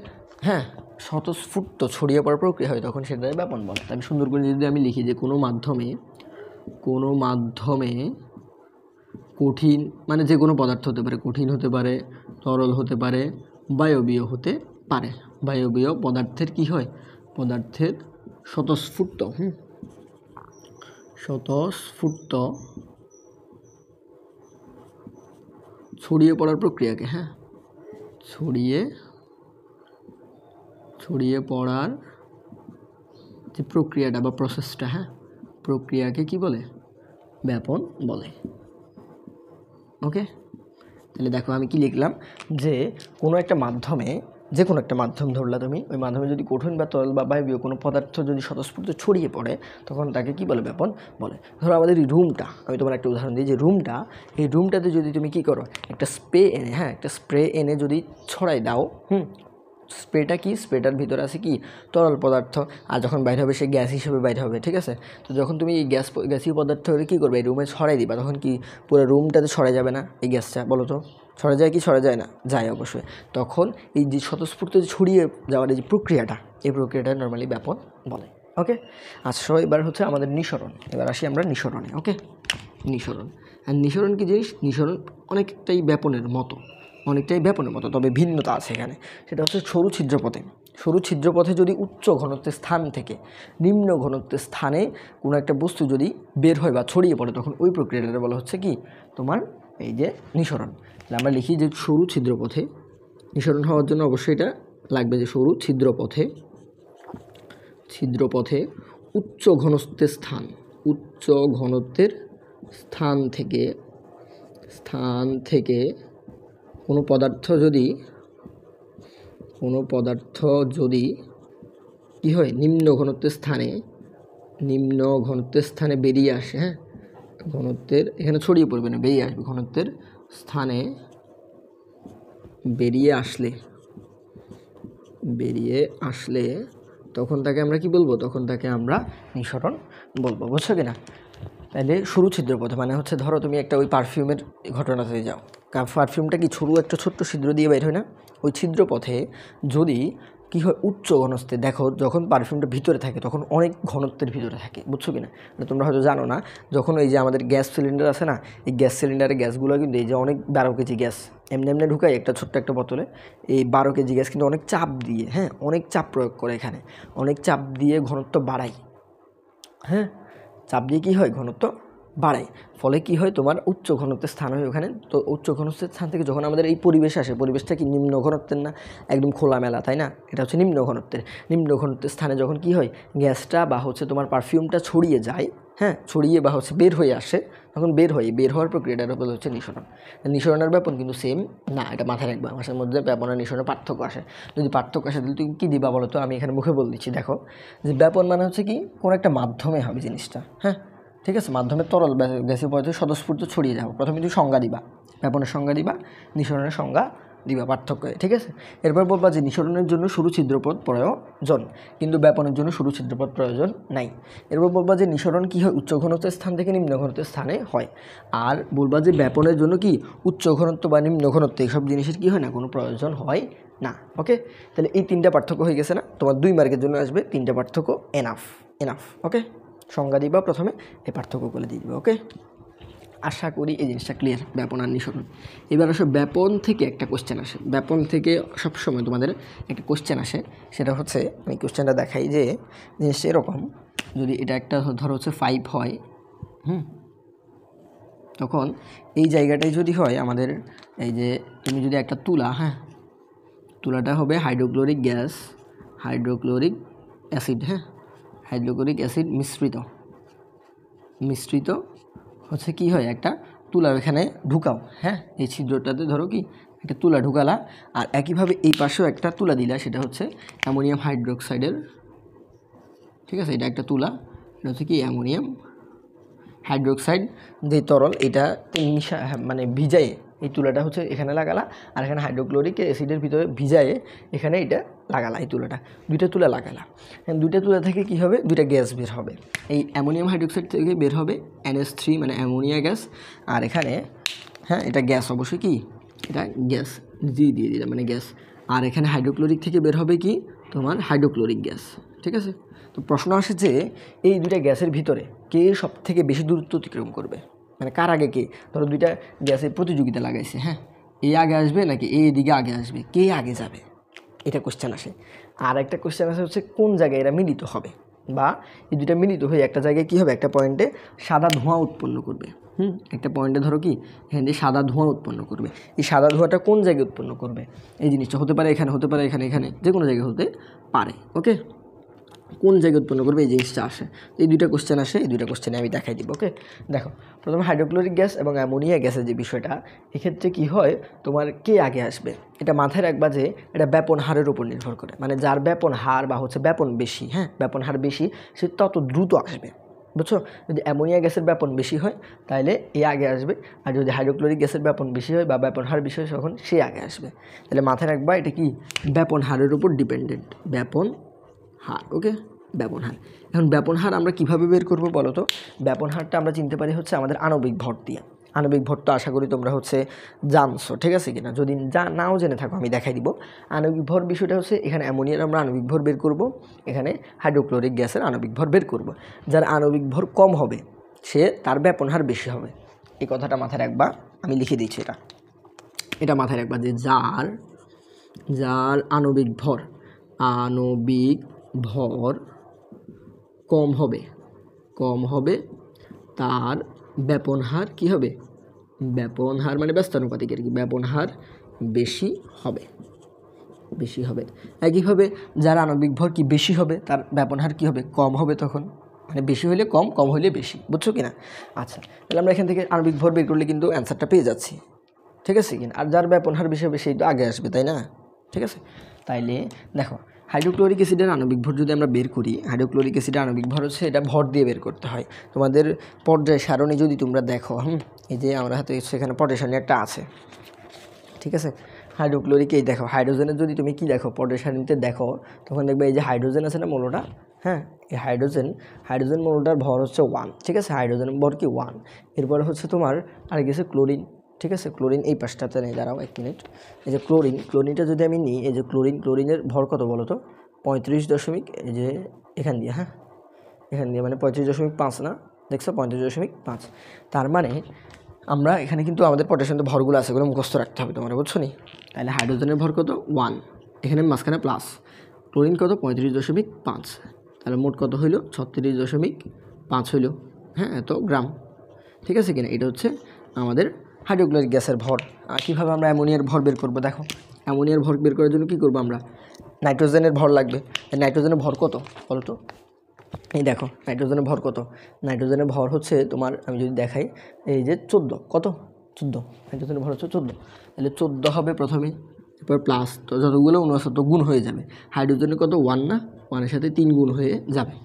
স্বতঃস্ফূর্ত ছড়িয়ে পড়ার প্রক্রিয়া হয়, তখন সেটাই ব্যাপন বলে। আমি সুন্দর করে যদি আমি লিখি যে কোনো মাধ্যমে কঠিন, মানে যে কোনো পদার্থ হতে পারে, কঠিন হতে পারে, তরল হতে পারে, বায়বীয় হতে পারে, বায়বীয় পদার্থের কি হয়, পদার্থের স্বতঃস্ফূর্ত ছড়িয়ে পড়ার প্রক্রিয়াকে ছড়িয়ে পড়ার যে প্রক্রিয়াটা বা প্রসেসটা, প্রক্রিয়াকে কি বলে, ব্যাপন বলে। ওকে, তাহলে দেখো আমি কি লিখলাম, যে কোনো একটা মাধ্যমে, যে কোনো একটা মাধ্যম ধরলা তুমি, ওই মাধ্যমে যদি কঠিন বা তরল বা বায়বীয় কোনো পদার্থ যদি স্বতঃস্ফূর্ত ছড়িয়ে পড়ে, তখন তাকে কি বলে, ব্যাপন বলে। ধরো আমাদের এই রুমটা, আমি তোমার একটা উদাহরণ দিই, যে এই রুমটাতে যদি তুমি কি করো, একটা স্প্রে এনে যদি ছড়াই দাও, স্প্রেটা কি, স্প্রেটার ভিতরে আছে কি, তরল পদার্থ, আর যখন বাইরে হবে সে গ্যাস হিসেবে বাইরে হবে। ঠিক আছে, তো যখন তুমি এই গ্যাসীয় পদার্থ কী করবে, এই রুমে ছড়াই দিবা, তখন কি পুরো রুমটাতে ছড়াই যাবে না এই গ্যাসটা, বলো তো? ছড়া যায় কি, ছড়া যায় না? যায় অবশ্যই। তখন এই যে স্বতঃস্ফূর্ত ছড়িয়ে যাওয়ার এই যে প্রক্রিয়াটা, এই প্রক্রিয়াটা নর্মালি ব্যাপন বলে। ওকে, আচ্ছা এবার হচ্ছে আমাদের নিঃসরণ। এবার আসি আমরা নিঃসরণে। ওকে, নিঃসরণ। আর নিঃসরণ কী জিনিস, নিঃসরণ অনেকটাই ব্যাপনের মতো, তবে ভিন্নতা আছে এখানে। সেটা হচ্ছে সরু ছিদ্রপথে যদি উচ্চ ঘনত্বের স্থান থেকে নিম্ন ঘনত্বের স্থানে কোনো একটা বস্তু যদি বের হয় বা ছড়িয়ে পড়ে, তখন ওই প্রক্রিয়াটা বলা হচ্ছে কি, তোমার এই যে নিঃসরণ। তাহলে আমরা লিখি যে সরু ছিদ্রপথে নিঃসরণ হওয়ার জন্য অবশ্যই এটা লাগবে, যে সরু ছিদ্রপথে উচ্চ ঘনত্বের স্থান থেকে কোনো পদার্থ যদি কি হয়, নিম্ন ঘনত্বের স্থানে বেরিয়ে আসে, ঘনত্বের এখানে ছড়িয়ে পড়বে না, বেরিয়ে আসবে, ঘনত্বের স্থানে বেরিয়ে আসলে তখন তাকে আমরা কি বলবো, তখন তাকে আমরা নিঃসরণ বলবো। বুঝছো কিনা? তাহলে সরু ছিদ্রপথে মানে হচ্ছে, ধরো তুমি একটা ওই পারফিউমের ঘটনাতে যাও, পারফিউমটা কি একটা ছোট্ট ছিদ্র দিয়ে বের হয় না, ওই ছিদ্রপথে যদি কী হয়, উচ্চ ঘনত্বে, দেখো যখন পারফিউমটা ভিতরে থাকে তখন অনেক ঘনত্বের ভিতরে থাকে। বুঝছো কিনা? তোমরা হয়তো জানো না, যখন এই যে আমাদের গ্যাস সিলিন্ডার আছে না, এই গ্যাস সিলিন্ডারের গ্যাসগুলো কিন্তু এই যে অনেক 12 কেজি গ্যাস এমনি ঢুকাই একটা ছোট্ট একটা বোতলে, এই 12 কেজি গ্যাস কিন্তু অনেক চাপ দিয়ে, অনেক চাপ প্রয়োগ করে, এখানে অনেক চাপ দিয়ে ঘনত্ব বাড়ায়, চাপ দিয়ে কী হয়, ঘনত্ব বাড়ায়, ফলে কি হয়, তোমার উচ্চ ঘনত্বের স্থান হয় ওখানে। তো উচ্চ ঘনত্বের স্থান থেকে যখন আমাদের এই পরিবেশ আসে, পরিবেশটা কি নিম্ন ঘনত্বের না, একদম খোলামেলা, তাই না? এটা হচ্ছে নিম্ন ঘনত্বের স্থানে যখন কি হয়, গ্যাসটা বা হচ্ছে তোমার পারফিউমটা ছড়িয়ে যায়, ছড়িয়ে বা হচ্ছে বের হয়ে আসে, তখন বের হওয়ার প্রক্রিয়াটার উপর হচ্ছে নিঃসরণ। নিঃসরণের ব্যাপন কিন্তু সেম না, এটা মাথায় রাখবা, মাসের মধ্যে ব্যাপন আর নিঃসরণের পার্থক্য আসে। যদি পার্থক্য আসে তাহলে তুমি কী দিবা বলো তো? আমি এখানে মুখে বলে দিচ্ছি, দেখো যে ব্যাপন মানে হচ্ছে কি, কোনো একটা মাধ্যমে হবে জিনিসটা, ঠিক আছে, মাধ্যমে তরল গ্যাসীয় পদার্থ স্বতঃস্ফূর্ত ছড়িয়ে যাও। প্রথমে তুমি সংজ্ঞা দিবা, ব্যাপনের সংজ্ঞা দিবা, নিঃসরণের সংজ্ঞা দিবা, পার্থক্য, ঠিক আছে। এরপর বলবা যে নিঃসরণের জন্য সরু ছিদ্রপথ প্রয়োজন, কিন্তু ব্যাপনের জন্য সরু ছিদ্রপথ প্রয়োজন নাই। এরপর বলবা যে নিঃসরণ কী হয়, উচ্চ ঘনত্বের স্থান থেকে নিম্ন ঘনত্বের স্থানে হয়। আর বলবা যে ব্যাপনের জন্য কি, উচ্চ ঘনত্ব বা নিম্ন ঘনত্ব এইসব জিনিসের কী হয় না, কোনো প্রয়োজন হয় না। ওকে, তাহলে এই 3টা পার্থক্য হয়ে গেছে না, তোমার 2 মার্কের জন্য আসবে 3টা পার্থক্য, এনাফ। ওকে, সংজ্ঞা দিবা প্রথমে, এই পার্থক্যগুলো দিয়ে দিবে। ওকে, আশা করি এই জিনিসটা ক্লিয়ার, ব্যাপন আর নিঃসরণ। এবার আসলে ব্যাপন থেকে একটা কোশ্চেন আসে, ব্যাপন থেকে সবসময় তোমাদের একটা কোশ্চেন আসে, সেটা হচ্ছে, আমি কোশ্চেনটা দেখাই যে জিনিসটা এরকম, যদি এটা একটা ধরো হচ্ছে 5 হয়, তখন এই জায়গাটাই যদি হয় আমাদের, এই যে তুমি যদি একটা তুলা, তুলাটা হবে হাইড্রোক্লোরিক অ্যাসিড মিশ্রিত হচ্ছে কি হয়, একটা তুলা এখানে ঢুকাও, এই ছিদ্রটাতে ধরো কি একটা তুলা ঢুকালা, আর একইভাবে এই পাশেও একটা তুলা দিলা, সেটা হচ্ছে অ্যামোনিয়াম হাইড্রোক্সাইডের ঠিক আছে, এটা একটা তুলা, এটা হচ্ছে কি অ্যামোনিয়াম হাইড্রোক্সাইড যে তরল, এটা মানে ভিজায়ে এই তুলাটা হচ্ছে এখানে লাগালা, আর এখানে হাইড্রোক্লোরিক অ্যাসিডের ভিতরে ভিজায়ে এখানে এটা লাগালা, এই তুলাটা দুইটা তুলা লাগালা। দুইটা তুলা থেকে কি হবে, দুইটা গ্যাস বের হবে। এই অ্যামোনিয়াম হাইড্রোক্সাইড থেকে বের হবে NH3 মানে অ্যামোনিয়া গ্যাস, আর এখানে হ্যাঁ এটা গ্যাস অবশ্যই, কি এটা গ্যাস দিয়ে দিলাম মানে গ্যাস, আর এখানে হাইড্রোক্লোরিক থেকে বের হবে কি তোমার হাইড্রোক্লোরিক গ্যাস। ঠিক আছে, তো প্রশ্ন আসে যে এই দুইটা গ্যাসের ভিতরে কে সব থেকে বেশি দূরত্ব অতিক্রম করবে, মানে কার আগে কে, ধরো দুইটা গ্যাসের প্রতিযোগিতা লাগাইছে, হ্যাঁ এ আগে আসবে নাকি এদিকে আগে আসবে, কে আগে যাবে, এটা কোশ্চেন আসে। আর একটা কোশ্চেন আসে হচ্ছে কোন জায়গায় এরা মিলিত হবে, বা এই দুইটা মিলিত হয়ে একটা জায়গায় কী হবে, একটা পয়েন্টে সাদা ধোঁয়া উৎপন্ন করবে। একটা পয়েন্টে ধরো কি এখান দিয়ে সাদা ধোঁয়া উৎপন্ন করবে, এই সাদা ধোঁয়াটা কোন জায়গায় উৎপন্ন করবে, এই জিনিসটা হতে পারে এখানে, হতে পারে এখানে, এখানে যে কোনো জায়গায় হতে পারে। ওকে, কোন জায়গায় উৎপন্ন করবে এই জিনিসটা আসে, এই দুইটা কোশ্চেন আসে, এই দুইটা কোশ্চেনে আমি দেখাই দিব। ওকে, দেখো প্রথমে হাইড্রোক্লোরিক গ্যাস এবং অ্যামোনিয়া গ্যাসের যে বিষয়টা, এক্ষেত্রে কি হয় তোমার কে আগে আসবে, এটা মাথায় রাখবা যে এটা ব্যাপন হারের উপর নির্ভর করে, মানে যার ব্যাপন হার বা হচ্ছে ব্যাপন বেশি, হ্যাঁ ব্যাপন হার বেশি সে তত দ্রুত আসবে, বুঝছো। যদি অ্যামোনিয়া গ্যাসের ব্যাপন বেশি হয় তাহলে এ আগে আসবে, আর যদি হাইড্রোক্লোরিক গ্যাসের ব্যাপন বেশি হয় বা ব্যাপন হার বেশি হয় তখন সে আগে আসবে। তাহলে মাথায় রাখবা এটা কি ব্যাপন হারের উপর ডিপেন্ডেন্ট, ব্যাপন হার। ওকে, ব্যাপন হার। এখন ব্যাপন হার আমরা কীভাবে বের করবো বলো তো, ব্যাপন হারটা আমরা চিনতে পারি হচ্ছে আমাদের আণবিক ভর দিয়ে। আণবিক ভর তো আশা করি তোমরা হচ্ছে জানছো, ঠিক আছে কিনা, যদি নাও জেনে থাকো আমি দেখাই দিব। আণবিক ভর বিষয়টা হচ্ছে এখানে অ্যামোনিয়ার আমরা আণবিক ভর বের করব, এখানে হাইড্রোক্লোরিক গ্যাসের আণবিক ভর বের করব। যার আণবিক ভর কম হবে সে তার ব্যাপন হার বেশি হবে, এই কথাটা মাথায় রাখবা, আমি লিখে দিচ্ছি এটা মাথায় রাখবা যে যার আণবিক ভর কম হবে তার ব্যাপন হার কী হবে, ব্যাপন হার মানে ব্যস্তানুপাতিক আর কি, ব্যাপন হার বেশি হবে। একইভাবে যার আণবিক ভর কি বেশি হবে তার ব্যাপন হার কী হবে, কম হবে, তখন মানে বেশি হলে কম, কম হলে বেশি, বুঝছো কিনা। আচ্ছা, তাহলে আমরা এখান থেকে আণবিক ভর বের করলে কিন্তু অ্যান্সারটা পেয়ে যাচ্ছি, ঠিক আছে কিনা। আর যার ব্যাপন হার বেশি হবে সেই তো আগে আসবে, তাই না, ঠিক আছে। তাইলে দেখো হাইড্রোক্লোরিক অ্যাসিডের আণবিক ভর যদি আমরা বের করি, হাইড্রোক্লোরিক অ্যাসিডের আণবিক ভর হচ্ছে এটা ভর দিয়ে বের করতে হয়। তোমাদের পর্যায় সারণী যদি তোমরা দেখো, এই যে আমরা হাতে সেখানে পর্যায় সারণী একটা আছে, ঠিক আছে। হাইড্রোক্লোরিক এই দেখো হাইড্রোজেনের যদি তুমি কি দেখো পর্যায় সারণীতে দেখো, তখন দেখবে এই যে হাইড্রোজেন আছে না মৌলটা, হ্যাঁ এই হাইড্রোজেন মৌলটার ভর হচ্ছে 1, ঠিক আছে, হাইড্রোজেনের ভর কি 1। এরপরে হচ্ছে তোমার আর গেছে ক্লোরিন, ঠিক আছে, ক্লোরিন এই পাশটাতে নেই, দাঁড়াও 1 মিনিট। এই যে ক্লোরিনটা যদি আমি নিই, এই যে ক্লোরিনের ভর কত বলো তো 35 এই যে এখান দিয়ে, হ্যাঁ এখান দিয়ে মানে 35.5 না, দেখছো 35.5। তার মানে আমরা এখানে কিন্তু আমাদের পটাশিয়ামের ভরগুলো আছে, এগুলো মুখস্থ রাখতে হবে তোমার, বুঝছো নি। তাহলে হাইড্রোজেনের ভর কত 1, এখানে মাঝখানে প্লাস, ক্লোরিন কত 35.5, তাহলে মোট কত হইল 36.5 হইল, হ্যাঁ এত গ্রাম, ঠিক আছে কিনা। এটা হচ্ছে আমাদের হাইড্রোক্লোরিক গ্যাসের ভর। আর কীভাবে আমরা অ্যামোনিয়ার ভর বের করবো, দেখো অ্যামোনিয়ার ভর বের করার জন্য কী করবো আমরা, নাইট্রোজেনের ভর লাগবে। নাইট্রোজেনের ভর কত বলো তো, এই দেখো নাইট্রোজেনের ভর কত, নাইট্রোজেনের ভর হচ্ছে তোমার আমি যদি দেখাই এই যে 14, কত 14, নাইট্রোজেনের ভর হচ্ছে 14, তাহলে 14 হবে প্রথমে, এরপর প্লাস, তো যতগুলো 69 গুণ হয়ে যাবে। হাইড্রোজেনের কত 1 না, 1-এর সাথে 3 গুণ হয়ে যাবে,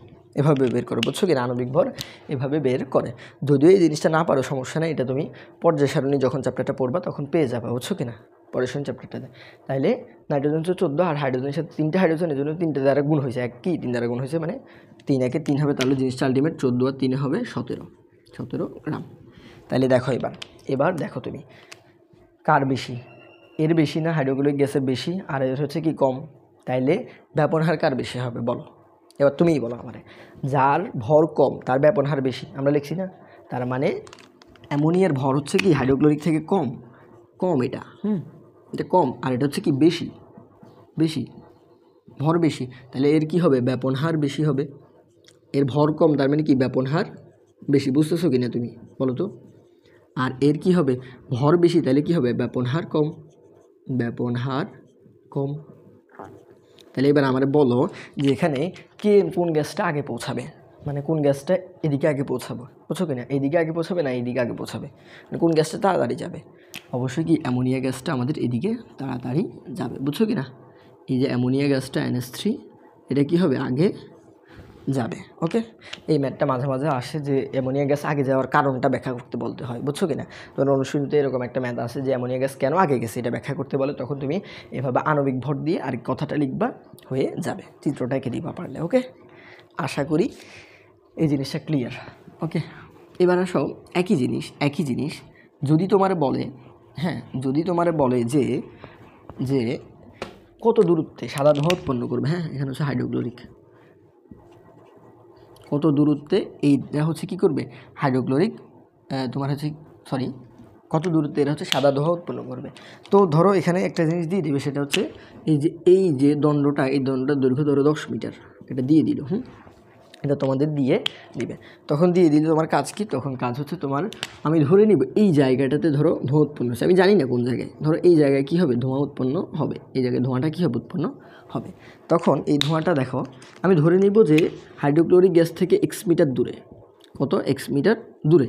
এভাবে বের করে, বুঝছো কি, আণবিক ভর এভাবে বের করে। যদিও এই জিনিসটা না পারো সমস্যা নেই, এটা তুমি পর্যায় সারণী যখন চ্যাপ্টারটা পড়বা তখন পেয়ে যাবে, বুঝছো কিনা, পরের চ্যাপ্টারটাতে। তাইলে নাইট্রোজেন হচ্ছে 14, আর হাইড্রোজেনের সাথে 3টে হাইড্রোজেনের জন্য 3টে দ্বারা গুণ হয়েছে, এক কি 3 দ্বারা গুণ হয়েছে, মানে 3 একে 3 হবে, তাহলে জিনিসটা আলটিমেট 14 আর 3 হবে 17 গ্রাম। তাহলে দেখো এবার দেখো তুমি কার বেশি, এর বেশি না হাইড্রোক্লোরিক গ্যাসের বেশি, আর এর হচ্ছে কি কম, তাইলে ব্যাপন হার কার বেশি হবে বলো, এবার তুমিই বলো আমারে। যার ভর কম তার ব্যাপন হার বেশি, আমরা লিখছি না, তার মানে অ্যামোনিয়ার ভর হচ্ছে কি হাইড্রোক্লোরিক থেকে কম, এটা এটা কম, আর এটা হচ্ছে কি বেশি ভর বেশি, তাহলে এর কি হবে ব্যাপন হার বেশি হবে। এর ভর কম তার মানে কি ব্যাপন হার বেশি, বুঝতেছো কি না তুমি বলো তো। আর এর কি হবে ভর বেশি, তাহলে কি হবে ব্যাপন হার কম। তাহলে এবার আমার বলো যে এখানে কোন গ্যাসটা আগে পৌঁছাবে, মানে কোন গ্যাসটা এদিকে আগে পৌঁছাবে, বুঝছো কিনা, এইদিকে আগে পৌঁছাবে না এইদিকে আগে পৌঁছাবে, মানে কোন গ্যাসটা তাড়াতাড়ি যাবে। অবশ্যই কি অ্যামোনিয়া গ্যাসটা আমাদের এদিকে তাড়াতাড়ি যাবে, বুঝছো কিনা। এই যে অ্যামোনিয়া গ্যাসটা NH3, এটা কি হবে আগে যাবে। ওকে, এই ম্যাথটা মাঝে মাঝে আসে যে অ্যামোনিয়া গ্যাস আগে যাওয়ার কারণটা ব্যাখ্যা করতে বলতে হয়, বুঝছো কিনা? ধরো অনুশীলনীতে এরকম একটা ম্যাথ আছে যে অ্যামোনিয়া গ্যাস কেন আগে গেছে এটা ব্যাখ্যা করতে বলে, তখন তুমি এভাবে আণবিক ভর দিয়ে আর কথাটা লিখবা, হয়ে যাবে, চিত্রটা এঁকে দিবা পারলে। ওকে, আশা করি এই জিনিসটা ক্লিয়ার। ওকে, এবার আসো একই জিনিস যদি তোমার বলে, হ্যাঁ, যদি তোমার বলে যে যে কত দূরত্বে সাদা ধোঁয়া উৎপন্ন করবে, হ্যাঁ, এখানে হচ্ছে হাইড্রোক্লোরিক, কত দূরত্বে এইটা হচ্ছে কি করবে, হাইড্রোক্লোরিক তোমার হচ্ছে সরি কত দূরত্বে এরা হচ্ছে সাদা ধোঁয়া উৎপন্ন করবে। তো ধরো এখানে একটা জিনিস দিয়ে দিবে, সেটা হচ্ছে এই যে দণ্ডটা, এই দণ্ডটার দৈর্ঘ্য ধরো 10 মিটার, এটা দিয়ে দিল। এটা তোমাদের দিয়ে দিবে, তখন দিয়ে দিলে তোমার কাজ কি, তখন কাজ হচ্ছে তোমার, আমি ধরে নিব এই জায়গাটাতে ধরো ধোঁয়া উৎপন্ন হচ্ছে, আমি জানি না কোন জায়গায়, ধরো এই জায়গায় কী হবে, ধোঁয়া উৎপন্ন হবে, এই জায়গায় ধোঁয়াটা কী হবে, উৎপন্ন হবে। তখন এই ধোঁয়াটা দেখো, আমি ধরে নিব যে হাইড্রোক্লোরিক গ্যাস থেকে x মিটার দূরে, কত x মিটার দূরে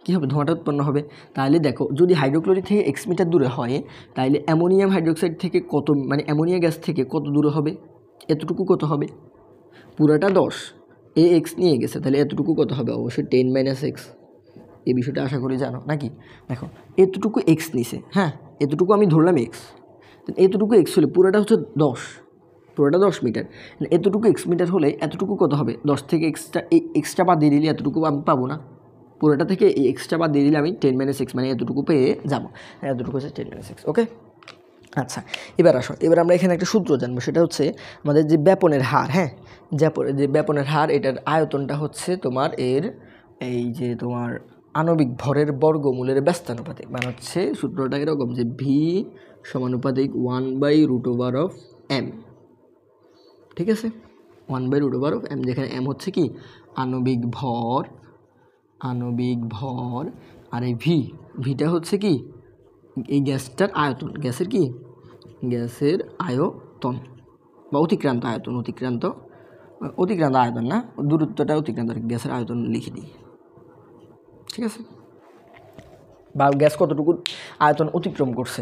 কী হবে, ধোঁয়াটা উৎপন্ন হবে। তাহলে দেখো যদি হাইড্রোক্লোরিক থেকে x মিটার দূরে হয়, তাহলে অ্যামোনিয়াম হাইড্রোক্সাইড থেকে কত, মানে অ্যামোনিয়া গ্যাস থেকে কত দূরে হবে, এতটুকু কত হবে, পুরাটা 10, এ এক্স নিয়ে গেছে, তাহলে এতটুকু কত হবে, অবশ্যই 10 - x। এই বিষয়টা আশা করি জানো নাকি? দেখো এতটুকু এক্স নিছে, হ্যাঁ, এতটুকু আমি ধরলাম এক্স, এতটুকু এক্স হলে পুরোটা হচ্ছে 10, পুরোটা 10 মিটার, এতটুকু এক্স মিটার হলে এতটুকু কত হবে, 10 থেকে এক্সট্রা বাদ দিয়ে দিলে এতটুকু আমি পাবো না, পুরোটা থেকে এই এক্সট্রা বাদ দিয়ে দিলে আমি 10 - x মানে এতটুকু পেয়ে যাবো, এতটুকু হচ্ছে 10 - x। ওকে, আচ্ছা, এবার আসো, এবার আমরা এখানে একটা সূত্র জানবো, সেটা হচ্ছে আমাদের যে ব্যাপনের হার, হ্যাঁ, যে ব্যাপনের হার, এটার আয়তনটা হচ্ছে তোমার এই যে তোমার আণবিক ভরের বর্গমূলের ব্যস্তানুপাতিক, মানে হচ্ছে সূত্রটা এরকম যে ভি সমানুপাতিক 1/√m, ঠিক আছে, 1/√m, যেখানে m হচ্ছে কি আণবিক ভর, আর এই ভিটা হচ্ছে কি এই গ্যাসটার আয়তন, গ্যাসের আয়তন বা অতিক্রান্ত আয়তন না, দূরত্বটা অতিক্রান্ত, গ্যাসের আয়তন লিখে দিই, ঠিক আছে, বা গ্যাস কতটুকু আয়তন অতিক্রম করছে,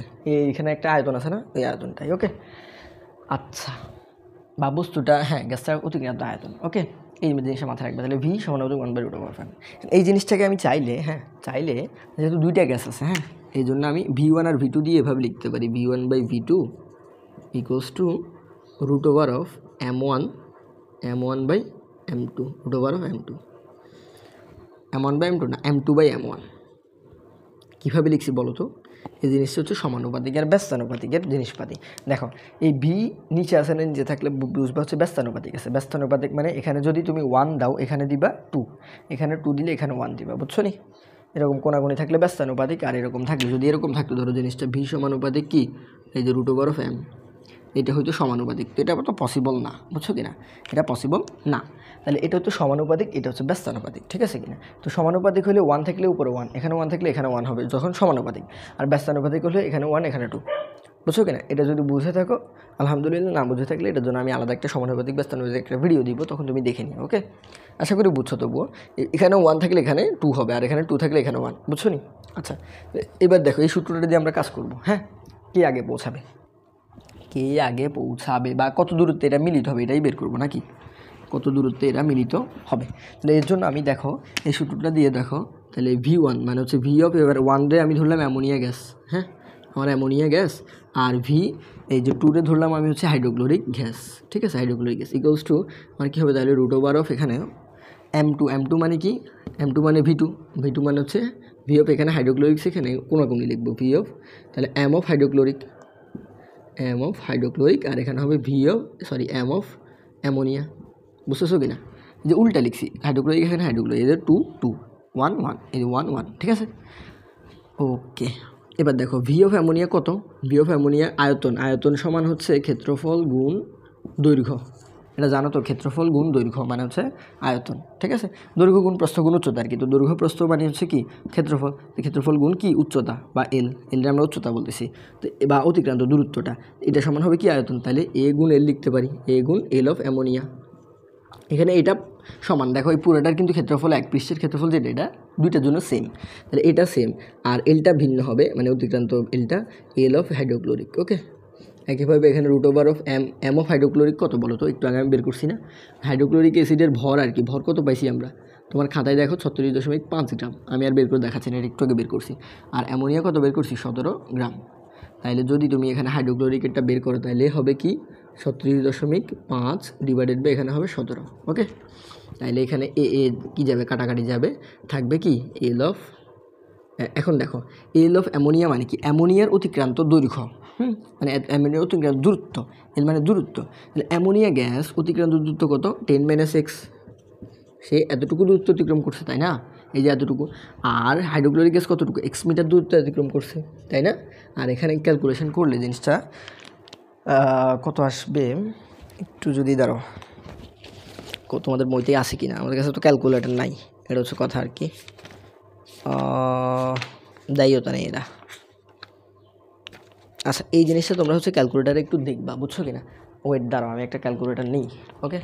এইখানে একটা আয়তন আছে না, এই আয়তনটাই। ওকে, আচ্ছা, বা বস্তুটা, হ্যাঁ, গ্যাসটা অতিক্রান্ত আয়তন। ওকে, এই জিনিসটা মাথায় রাখবে, তাহলে ভি সমানুপাতিক 1/√m। এই জিনিসটাকে আমি চাইলে, যেহেতু দুইটা গ্যাস আছে, হ্যাঁ, এই জন্য আমি V1 আর V2 দিয়ে এভাবে লিখতে পারি, V1/V2 equals to √m1 m1/m2, √m2, m1/m2 না, m2/m1। কীভাবে লিখছি বলো তো, এই জিনিসটা হচ্ছে সমানুপাতিক আর ব্যস্তানুপাতিকের জিনিসপাতি। দেখো এই ভি নিচে আসে না, নিচে থাকলে বুঝবা হচ্ছে ব্যস্তানুপাতিক আছে, ব্যস্তানুপাতিক মানে এখানে যদি তুমি 1 দাও, এখানে দিবা 2, এখানে 2 দিলে এখানে 1 দিবা, বুঝছো নি? এরকম কোনাকুনি থাকলে ব্যস্তানুপাতিক, আর এরকম থাকলে, যদি এরকম থাকতো, ধরো জিনিসটা ভি সমানুপাতিক কি এই যে √m, এটা হয়তো সমানুপাতিক, তো এটা তো পসিবল না, বুঝছো কিনা, এটা পসিবল না। তাহলে এটা হচ্ছে সমানুপাতিক, এটা হচ্ছে ব্যস্তানুপাতিক, ঠিক আছে কিনা? তো সমানুপাতিক হলে 1 থাকলে উপরে 1, এখানে 1 থাকলে এখানে 1 হবে যখন সমানুপাতিক, আর ব্যস্তানুপাতিক হলে এখানে 1 এখানে 2, বুঝছো কিনা? এটা যদি বুঝে থাকো আলহামদুলিল্লাহ, না বুঝে থাকলে এটার জন্য আমি আলাদা একটা সমানুপাতিক ব্যস্তানুপাতিক একটা ভিডিও দিব, তখন তুমি দেখে নিও। ওকে, আশা করি বুঝছো। তবুও এখানে 1 থাকলে এখানে 2 হবে, আর এখানে 2 থাকলে এখানে 1, বুঝছো নি? আচ্ছা, এবার দেখো এই সূত্রটা দিয়ে আমরা কাজ করব, হ্যাঁ, কে আগে পৌঁছাবে বা কত দূরত্বে এটা মিলিত হবে, এটাই বের করবো নাকি, কত দূরত্বে এরা মিলিত হবে। তাহলে এর জন্য আমি দেখো এই সূত্রটা দিয়ে দেখো, তাহলে V1 মানে হচ্ছে ভি অফ, এবার 1 রে আমি ধরলাম অ্যামোনিয়া গ্যাস, হ্যাঁ, আমার অ্যামোনিয়া গ্যাস, আর ভি এই যে 2 রে ধরলাম আমি হচ্ছে হাইড্রোক্লোরিক গ্যাস, ঠিক আছে, হাইড্রোক্লোরিক গ্যাস ইকুয়ালস টু আমার কী হবে, তাহলে √, এখানে m2 মানে কি, m2 মানে V2 মানে হচ্ছে ভি অফ, এখানে হাইড্রোক্লোরিক, সেখানে কোনাকুনি লিখবো ভি অফ, তাহলে m অফ হাইড্রোক্লোরিক, আর এখানে হবে m অফ অ্যামোনিয়া, বুঝতেছো কিনা, যে উল্টা লিখছি, হাইড্রোক্লোরিক এখানে হাইড্রোক্লোরিক, এদের 2 2 1 1, এই 1 1, ঠিক আছে। ওকে, এবার দেখো ভি অফ অ্যামোনিয়া কত, ভি অফ অ্যামোনিয়া আয়তন সমান হচ্ছে ক্ষেত্রফল গুণ দৈর্ঘ্য, এটা জানো তো, ক্ষেত্রফল গুণ দৈর্ঘ্য মানে হচ্ছে আয়তন, ঠিক আছে, দৈর্ঘ্য গুণ প্রস্থ গুণ উচ্চতা আর কি, তো দৈর্ঘ্য প্রস্থ মানে হচ্ছে কি ক্ষেত্রফল গুণ কি উচ্চতা, বা এলটা আমরা উচ্চতা বলতেছি, তো বা অতিক্রান্ত দূরত্বটা, এটা সমান হবে কি আয়তন, তাহলে এ গুণ এল লিখতে পারি, এ গুণ এল অফ অ্যামোনিয়া। এখানে এটা সমান, দেখো এই পুরোটার কিন্তু ক্ষেত্রফল, এক পৃষ্ঠের ক্ষেত্রফল যেটা, এটা দুইটার জন্য সেম, তাহলে এটা সেম, আর এলটা ভিন্ন হবে, মানে অতিক্রান্ত এলটা এল অফ হাইড্রোক্লোরিক। ওকে, একইভাবে এখানে root over of M of hydrochloric কত বলো তো, একটু আগে আমি বের করছি না, হাইড্রোক্লোরিক অ্যাসিডের ভর আর কি, ভর কত পাইছি আমরা, তোমার খাতায় দেখো 36.5 গ্রাম, আমি আর বের করে দেখাচ্ছি না, এটা একটু আগে বের করছি। আর অ্যামোনিয়া কত বের করছি, 17 গ্রাম। তাইলে যদি তুমি এখানে হাইড্রোক্লোরিকেরটা বের করো তাহলে হবে কি 36.5 ডিভাইডেড বাই এখানে হবে 17। ওকে, তাইলে এখানে এ এ কী যাবে, কাটাকাটি যাবে, থাকবে কি এল অফ, এখন দেখো এল অফ অ্যামোনিয়া মানে কি, অ্যামোনিয়ার অতিক্রান্ত দৈর্ঘ্য, মানে অ্যামোনিয়ার অতিক্রান্ত দূরত্ব, এর মানে দূরত্ব, তাহলে অ্যামোনিয়া গ্যাস অতিক্রান্ত দূরত্ব কত 10 - x, সে এতটুকু দূরত্ব অতিক্রম করছে তাই না, এই যে এতটুকু। আর হাইড্রোক্লোরিক গ্যাস কতটুকু, x মিটার দূরত্ব অতিক্রম করছে তাই না। আর এখানে ক্যালকুলেশন করলে জিনিসটা কত আসবে, একটু যদি দাঁড়ো তোমাদের বইতেই আছে কি না, আমাদের কাছে তো ক্যালকুলেটর নাই, এটা হচ্ছে কথা আর কি, দায়ীয়তা নেই এরা। আচ্ছা এই জিনিসটা তোমরা হচ্ছে ক্যালকুলেটারে একটু দেখবা, বুঝছো কিনা, ওয়েট দাঁড়াও আমি একটা ক্যালকুলেটার নিই। ওকে।